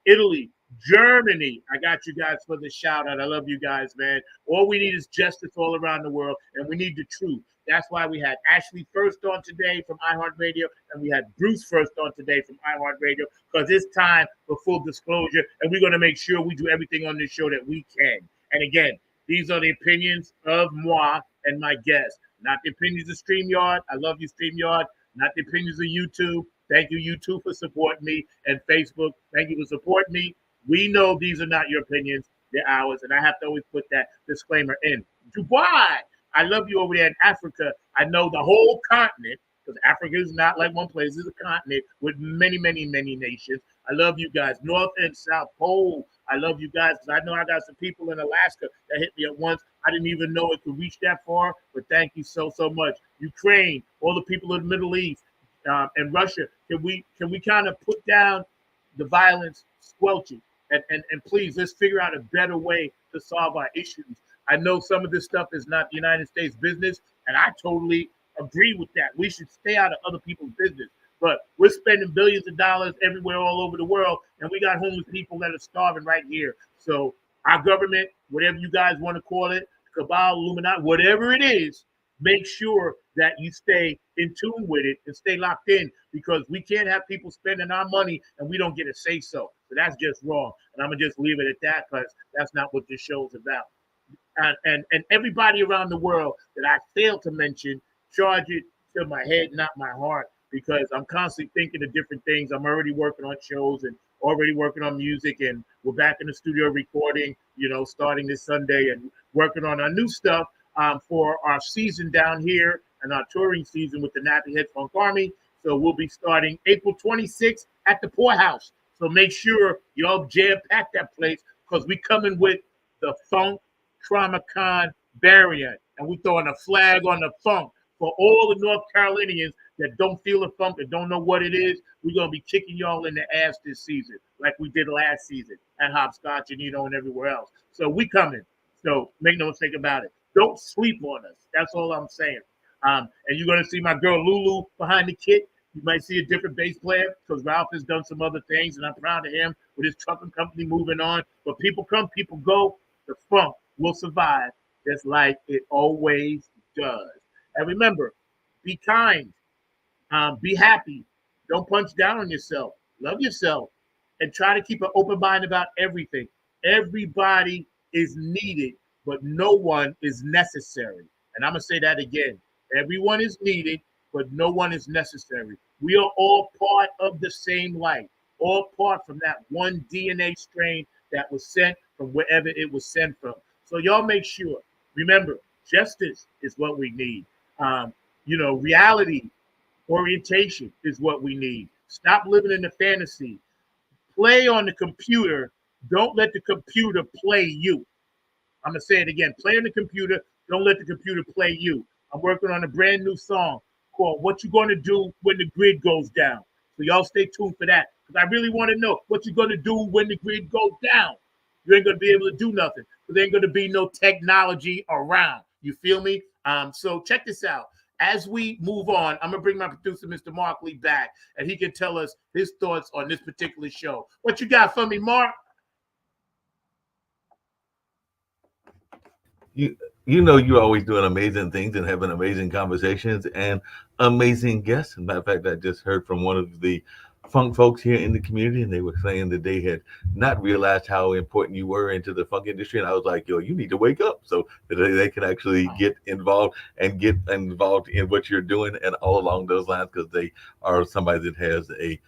Italy, Germany. I got you guys for the shout out. I love you guys, man. All we need is justice all around the world, and we need the truth. That's why we had Ashley First on today from iHeartRadio, and we had Bruce First on today from iHeartRadio, because it's time for full disclosure, and we're going to make sure we do everything on this show that we can. And again, these are the opinions of moi and my guests, not the opinions of StreamYard. I love you, StreamYard. Not the opinions of YouTube. Thank you, YouTube, for supporting me. And Facebook, thank you for supporting me. We know these are not your opinions. They're ours. And I have to always put that disclaimer in. Dubai, I love you over there in Africa. I know the whole continent, because Africa is not like one place. It's a continent with many, many, many nations. I love you guys. North and South Pole, I love you guys, because I know I got some people in Alaska that hit me at once. I didn't even know it could reach that far, but thank you so, so much. Ukraine, all the people in the Middle East, and Russia, can we kind of put down the violence, squelch it, and please, let's figure out a better way to solve our issues. I know some of this stuff is not the United States business, and I totally agree with that. We should stay out of other people's business. But we're spending billions of dollars everywhere all over the world, and we got homeless people that are starving right here. So our government, whatever you guys want to call it, cabal, Illuminati, whatever it is, make sure that you stay in tune with it and stay locked in, because we can't have people spending our money and we don't get a say so. So that's just wrong. And I'm going to just leave it at that, because that's not what this show is about. And everybody around the world that I failed to mention, charge it to my head, not my heart, because I'm constantly thinking of different things. I'm already working on shows and already working on music, and we're back in the studio recording, you know, starting this Sunday, and working on our new stuff for our season down here and our touring season with the Nappy Head Funk Army. So we'll be starting April 26th at the Poorhouse. So make sure y'all jam-pack that place, because we coming with the Funk Trauma Con variant, and we throwing a flag on the funk for all the North Carolinians that don't feel the funk and don't know what it is. We're gonna be kicking y'all in the ass this season, like we did last season at Hopscotch and and everywhere else. So we coming. So make no mistake about it. Don't sleep on us. That's all I'm saying. And you're gonna see my girl Lulu behind the kit. You might see a different bass player because Ralph has done some other things, and I'm proud of him with his trucking company moving on. But people come, people go. The funk will survive just like it always does. And remember, be kind, be happy. Don't punch down on yourself. Love yourself, and try to keep an open mind about everything. Everybody is needed, but no one is necessary. And I'm gonna say that again. Everyone is needed, but no one is necessary. We are all part of the same life, all part from that one DNA strain that was sent from wherever it was sent from. So y'all make sure. Remember, justice is what we need. Um, reality orientation is what we need. Stop living in the fantasy. Play on the computer. Don't let the computer play you. I'm gonna say it again. Play on the computer. Don't let the computer play you. I'm working on a brand new song called "What You Gonna Do When the Grid Goes Down." So y'all stay tuned for that because I really want to know what you're gonna do when the grid goes down. You ain't gonna be able to do nothing because there ain't gonna be no technology around. You feel me? So check this out. As we move on, I'm gonna bring my producer, Mr. Mark Lee, back, and he can tell us his thoughts on this particular show. What you got for me, Mark? You're always doing amazing things and having amazing conversations and amazing guests. As a matter of fact, I just heard from one of the funk folks here in the community, and they were saying that they had not realized how important you were into the funk industry. And I was like, yo, you need to wake up so that they can actually get involved in what you're doing and all along those lines, because they are somebody that has a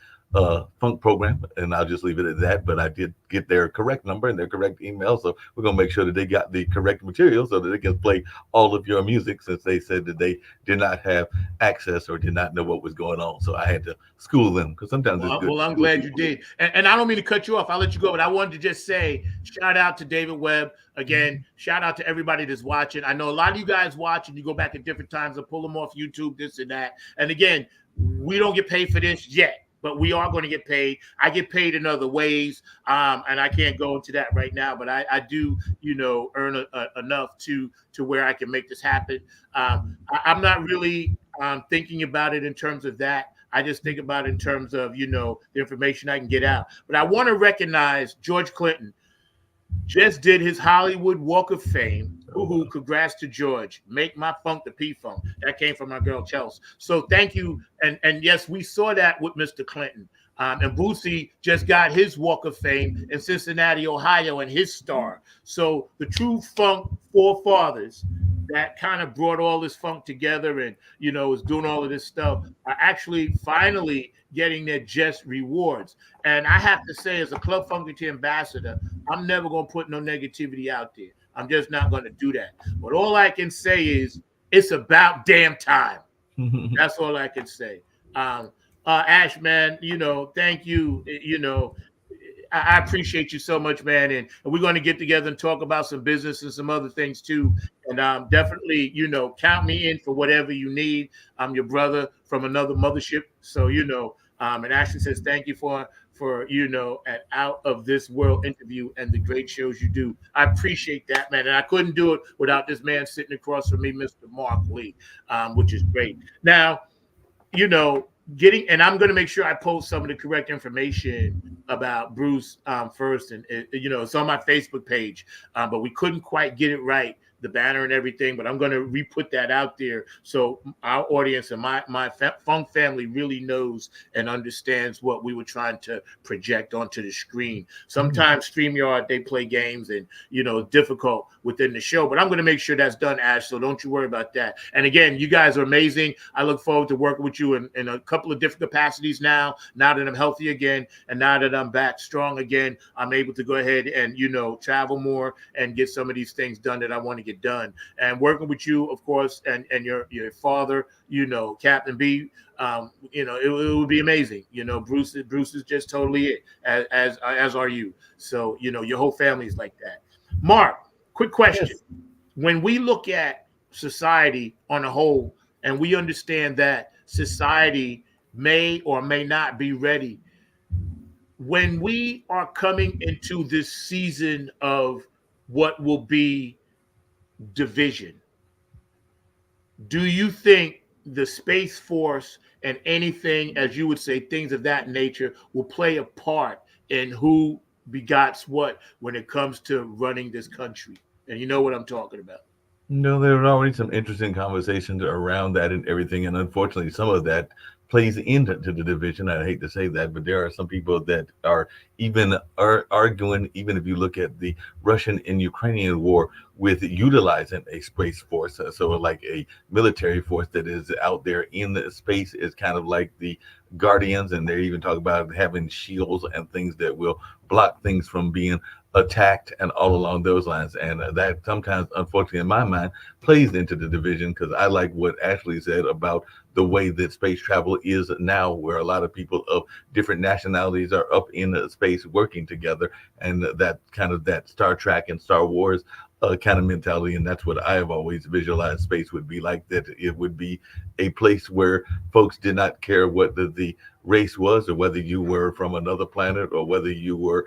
funk program, and I'll just leave it at that. But I did get their correct number and their correct email, so we're gonna make sure that they got the correct material so that they can play all of your music, since they said that they did not have access or did not know what was going on. So I had to school them, because sometimes it's good. Well, I'm glad you did. And I don't mean to cut you off. I'll let you go, but I wanted to just say shout out to David Webb again. Shout out to everybody that's watching. I know a lot of you guys watch and you go back at different times and pull them off YouTube, this and that. And again, we don't get paid for this yet, but we are going to get paid. I get paid in other ways, and I can't go into that right now. But I do, earn enough to where I can make this happen. I'm not really thinking about it in terms of that. I just think about it in terms of the information I can get out. But I want to recognize George Clinton just did his Hollywood Walk of Fame. Woohoo, congrats to George. Make my funk the P-Funk. That came from my girl Chelsea. So thank you. And yes, we saw that with Mr. Clinton. And Boosie just got his Walk of Fame in Cincinnati, Ohio, and his star. So the true funk forefathers that kind of brought all this funk together and, is doing all of this stuff are actually finally getting their just rewards. And I have to say, as a Club Funkity ambassador, I'm never going to put no negativity out there. I'm just not going to do that. But all I can say is it's about damn time. That's all I can say. Ash, man, thank you. I appreciate you so much, man. And we're going to get together and talk about some business and some other things too. And definitely, count me in for whatever you need. I'm your brother from another mothership. So, and Ashley says, thank you for an out of this world interview and the great shows you do. I appreciate that, man. And I couldn't do it without this man sitting across from me, Mr. Mark Lee, which is great. Now, and I'm going to make sure I post some of the correct information about Bruce first. And, it's on my Facebook page, but we couldn't quite get it right, the banner and everything, but I'm going to re-put that out there so our audience and my funk family really knows and understands what we were trying to project onto the screen. Sometimes StreamYard, they play games and, it's difficult within the show, but I'm going to make sure that's done, Ash, so don't you worry about that. And again, you guys are amazing. I look forward to working with you in a couple of different capacities now that I'm healthy again, and now that I'm back strong again, I'm able to go ahead and, travel more and get some of these things done that I want to get done. And working with you, of course, and your father, Captain B, it would be amazing. Bruce is just totally it, as are you. So, your whole family is like that. Mark, quick question. Yes. When we look at society on a whole, and we understand that society may or may not be ready, when we are coming into this season of what will be division, do you think the Space Force and anything, as you would say, things of that nature will play a part in who begots what when it comes to running this country. And you know what I'm talking about. No, there are already some interesting conversations around that and everything, and unfortunately, some of that plays into the division. I hate to say that, but there are some people that are arguing, even if you look at the Russian and Ukrainian war, with utilizing a space force. So, like a military force that is out there in the space is kind of like the Guardians, and they even talk about having shields and things that will block things from being attacked and all along those lines. And that sometimes, unfortunately, in my mind, plays into the division, because I like what Ashley said about the way that space travel is now, where a lot of people of different nationalities are up in space working together, and that kind of that Star Trek and Star Wars kind of mentality. And that's what I have always visualized space would be like, that it would be a place where folks did not care what the race was, or whether you were from another planet, or whether you were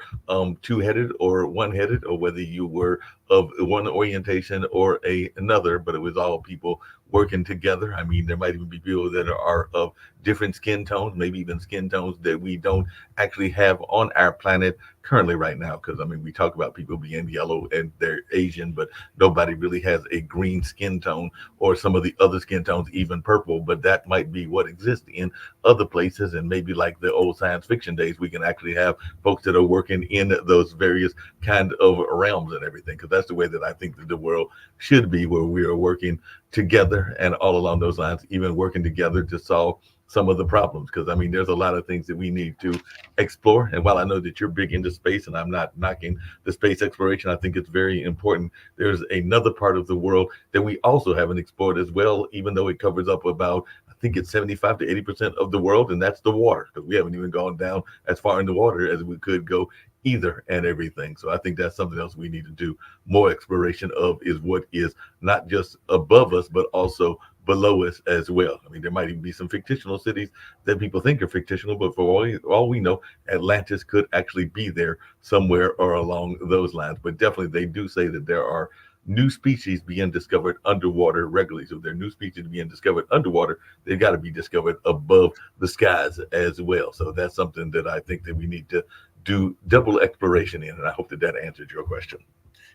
two-headed or one-headed, or whether you were of one orientation or another, but it was all people working together. I mean, there might even be people that are of different skin tones, maybe even skin tones that we don't actually have on our planet currently right now. Because I mean, we talk about people being yellow and they're Asian, but nobody really has a green skin tone, or some of the other skin tones, even purple. But that might be what exists in other places. And maybe like the old science fiction days, we can actually have folks that are working in those various kind of realms and everything. Because that's the way that I think that the world should be, where we are working together and all along those lines, even working together to solve some of the problems. Because I mean, there's a lot of things that we need to explore. And while I know that you're big into space, and I'm not knocking the space exploration, I think it's very important. There's another part of the world that we also haven't explored as well, even though it covers up about, I think it's 75 to 80% of the world, and that's the water. Because we haven't even gone down as far in the water as we could go either, and everything. So I think that's something else we need to do more exploration of, is what is not just above us, but also below us as well. I mean, there might even be some fictional cities that people think are fictional, but for all we know, Atlantis could actually be there somewhere or along those lines. But definitely, they do say that there are new species being discovered underwater regularly. So if there are new species being discovered underwater, they've got to be discovered above the skies as well. So that's something that I think that we need to do double exploration in. And I hope that that answered your question.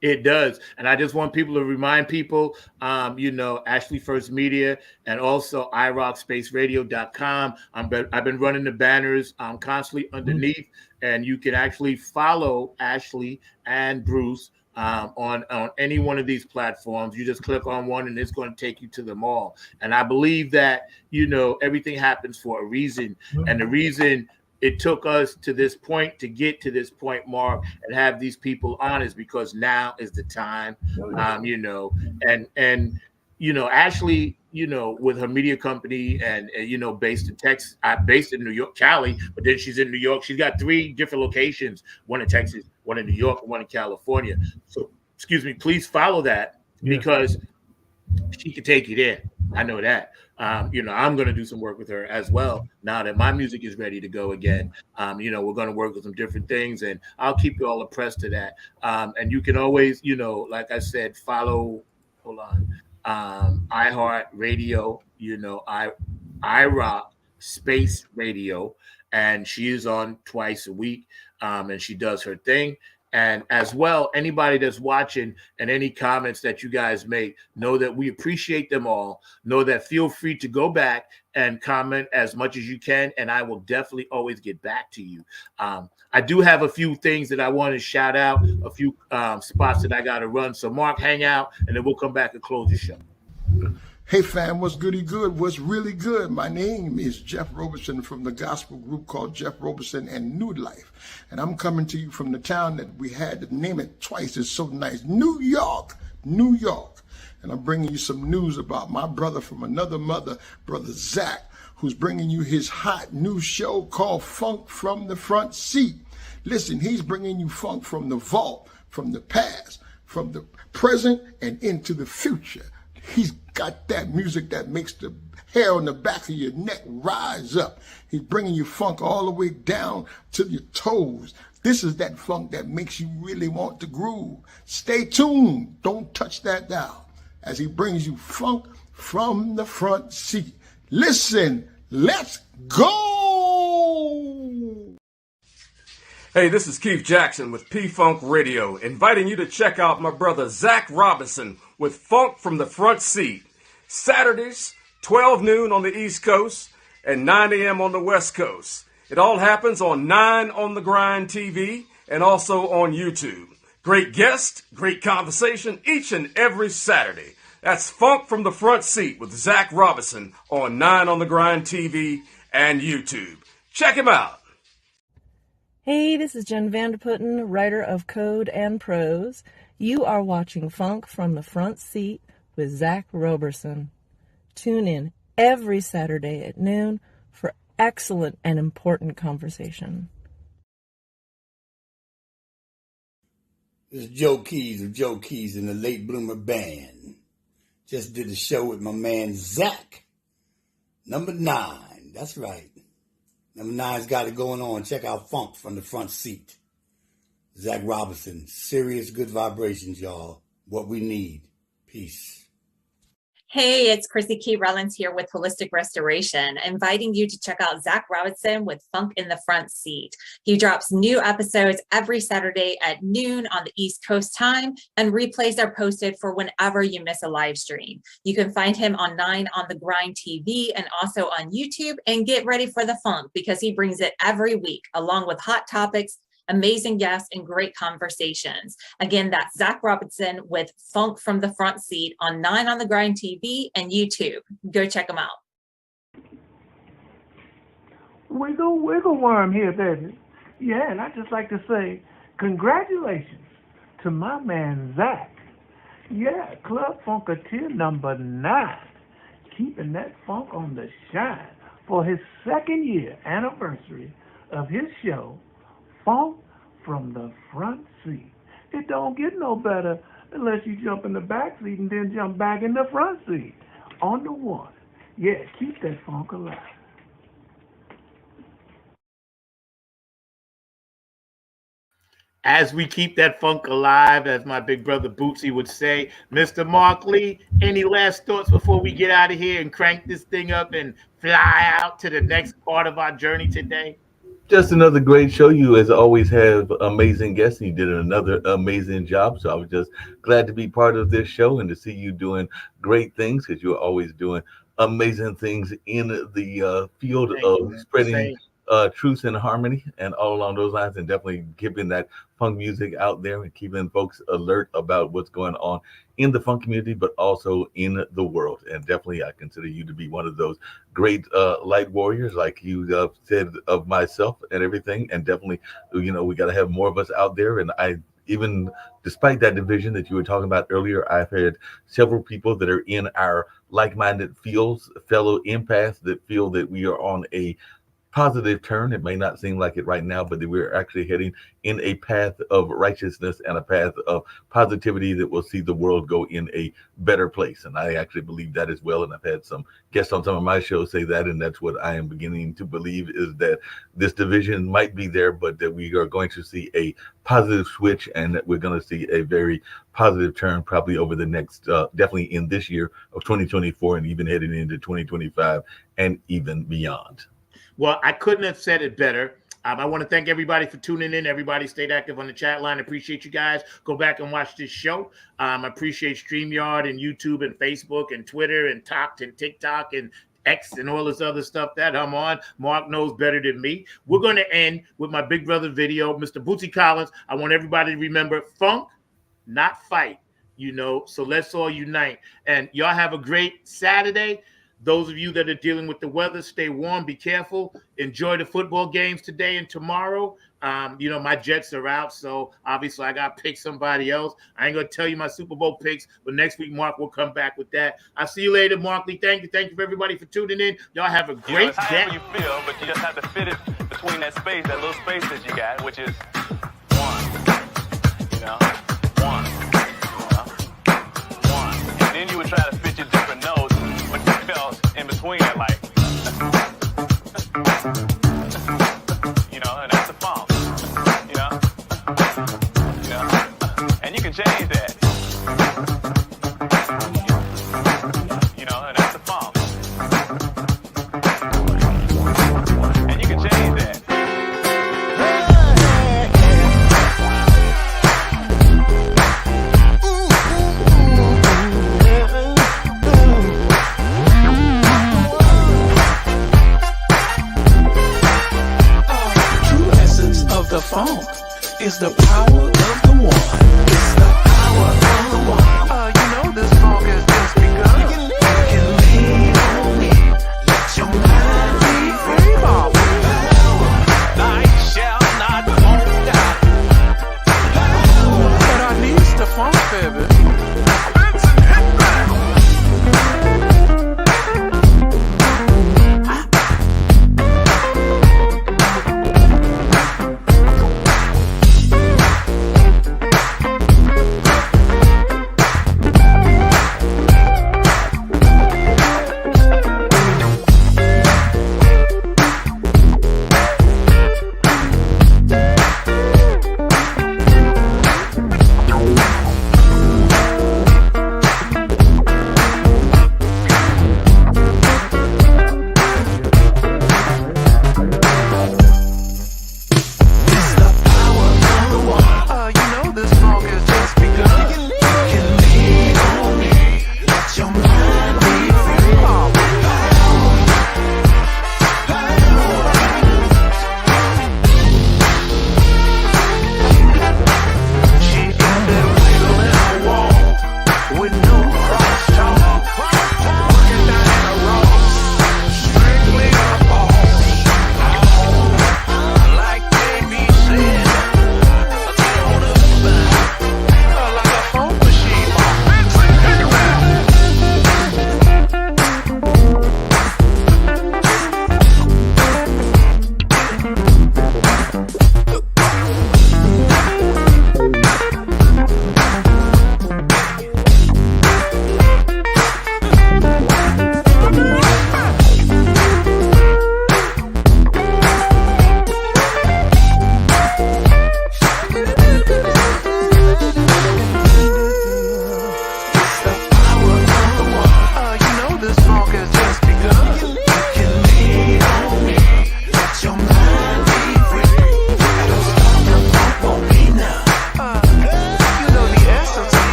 It does. And I just want people to remind people, Ashley First Media, and also iRockSpaceRadio.com. I've been running the banners constantly underneath, and you can actually follow Ashley and Bruce on any one of these platforms. You just click on one and it's going to take you to them all. And I believe that, everything happens for a reason. And the reason it took us to this point, to get to this point, Mark, and have these people on, is because now is the time, Ashley, with her media company and based in Texas, based in New York, Cali, but then she's in New York. She's got 3 different locations, one in Texas, one in New York, and one in California. So, please follow that, because she can take you there. I know that. I'm going to do some work with her as well now that my music is ready to go again. We're going to work with some different things, and I'll keep you all abreast to that. And you can always, like I said, follow, iHeart Radio, iRock Space Radio, and she is on twice a week, and she does her thing. And as well, anybody that's watching and any comments that you guys make, know that we appreciate them all. Know that feel free to go back and comment as much as you can, and I will definitely always get back to you. I do have a few things that I want to shout out, a few spots that I got to run. So, Mark, hang out, and then we'll come back and close the show. Hey fam, what's goody good? What's really good? My name is Jeff Roberson from the gospel group called Jeff Roberson and New Life. And I'm coming to you from the town that we had to name it twice. It's so nice. New York, New York. And I'm bringing you some news about my brother from another mother, Brother Zach, who's bringing you his hot new show called Funk from the Front Seat. Listen, he's bringing you funk from the vault, from the past, from the present, and into the future. He's got that music that makes the hair on the back of your neck rise up. He's bringing you funk all the way down to your toes. This is that funk that makes you really want to groove. Stay tuned. Don't touch that dial as he brings you funk from the front seat. Listen Let's go! Hey, this is Keith Jackson with P-Funk Radio, inviting you to check out my brother Zach Robinson with Funk from the Front Seat. Saturdays, 12 noon on the East Coast and 9 a.m. on the West Coast. It all happens on 9 on the Grind TV and also on YouTube. Great guest, great conversation each and every Saturday. That's Funk from the Front Seat with Zach Robinson on 9 on the Grind TV and YouTube. Check him out. Hey, this is Jen Vanderputten, writer of Code and Prose. You are watching Funk from the Front Seat with Zach Roberson. Tune in every Saturday at noon for excellent and important conversation. This is Joe Keys of Joe Keys and the Late Bloomer Band. Just did a show with my man Zach. Number 9. That's right. Number 9's got it going on. Check out Funk from the Front Seat. Zach Robinson. Serious good vibrations, y'all. What we need. Peace. Hey, it's Chrissy Key Rollins here with Holistic Restoration, inviting you to check out Zach Robinson with Funk in the Front Seat. He drops new episodes every Saturday at noon on the East Coast time, and replays are posted for whenever you miss a live stream. You can find him on 9 on the Grind TV and also on YouTube, and get ready for the funk because he brings it every week along with hot topics, amazing guests, and great conversations. Again, that's Zach Robinson with Funk from the Front Seat on 9 on the Grind TV and YouTube. Go check them out. Wiggle worm here, baby. Yeah, and I'd just like to say congratulations to my man Zach. Yeah, Club Funketeer number 9, keeping that funk on the shine for his 2nd year anniversary of his show, Funk from the Front Seat. It don't get no better unless you jump in the back seat and then jump back in the front seat. On the one. Yeah, keep that funk alive. As we keep that funk alive, as my big brother Bootsy would say, Mr. Mark Lee, any last thoughts before we get out of here and crank this thing up and fly out to the next part of our journey today? Just another great show. You, as always, have amazing guests. You did another amazing job. So I was just glad to be part of this show and to see you doing great things, because you're always doing amazing things in the field of spreading truth and harmony and all along those lines, and definitely keeping that funk music out there and keeping folks alert about what's going on in the funk community, but also in the world. And definitely I consider you to be one of those great light warriors, like you said of myself and everything. And definitely, you know, we got to have more of us out there. And I, even despite that division that you were talking about earlier, I've had several people that are in our like-minded fields, fellow empaths, that feel that we are on a positive turn. It may not seem like it right now, but that we're actually heading in a path of righteousness and a path of positivity that will see the world go in a better place. And I actually believe that as well. And I've had some guests on some of my shows say that, and that's what I am beginning to believe, is that this division might be there, but that we are going to see a positive switch, and that we're going to see a very positive turn probably over the next, definitely in this year of 2024, and even heading into 2025 and even beyond. Well, I couldn't have said it better. I want to thank everybody for tuning in. Everybody stayed active on the chat line. Appreciate you guys. Go back and watch this show. I appreciate StreamYard and YouTube and Facebook and Twitter and TikTok and X and all this other stuff that I'm on. Mark knows better than me. We're going to end with my big brother video, Mr. Bootsy Collins. I want everybody to remember funk, not fight, you know, so let's all unite. And y'all have a great Saturday. Those of you that are dealing with the weather, stay warm, be careful, enjoy the football games today and tomorrow. You know, my Jets are out, so obviously I got to pick somebody else. I ain't going to tell you my Super Bowl picks, but next week, Mark will come back with that. I'll see you later, Mark Lee. Thank you. Thank you for everybody for tuning in. Y'all have a great day. You feel, but you just have to fit it between that space, that little space that you got, which is one, you know, one, you know, one. And then you would try to fit your different notes, but you felt in between it, like, you know, and that's the funk, you know, and you can change that, you know, and that's the funk.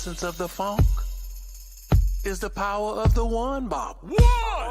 essence of the funk is the power of the one bop. One!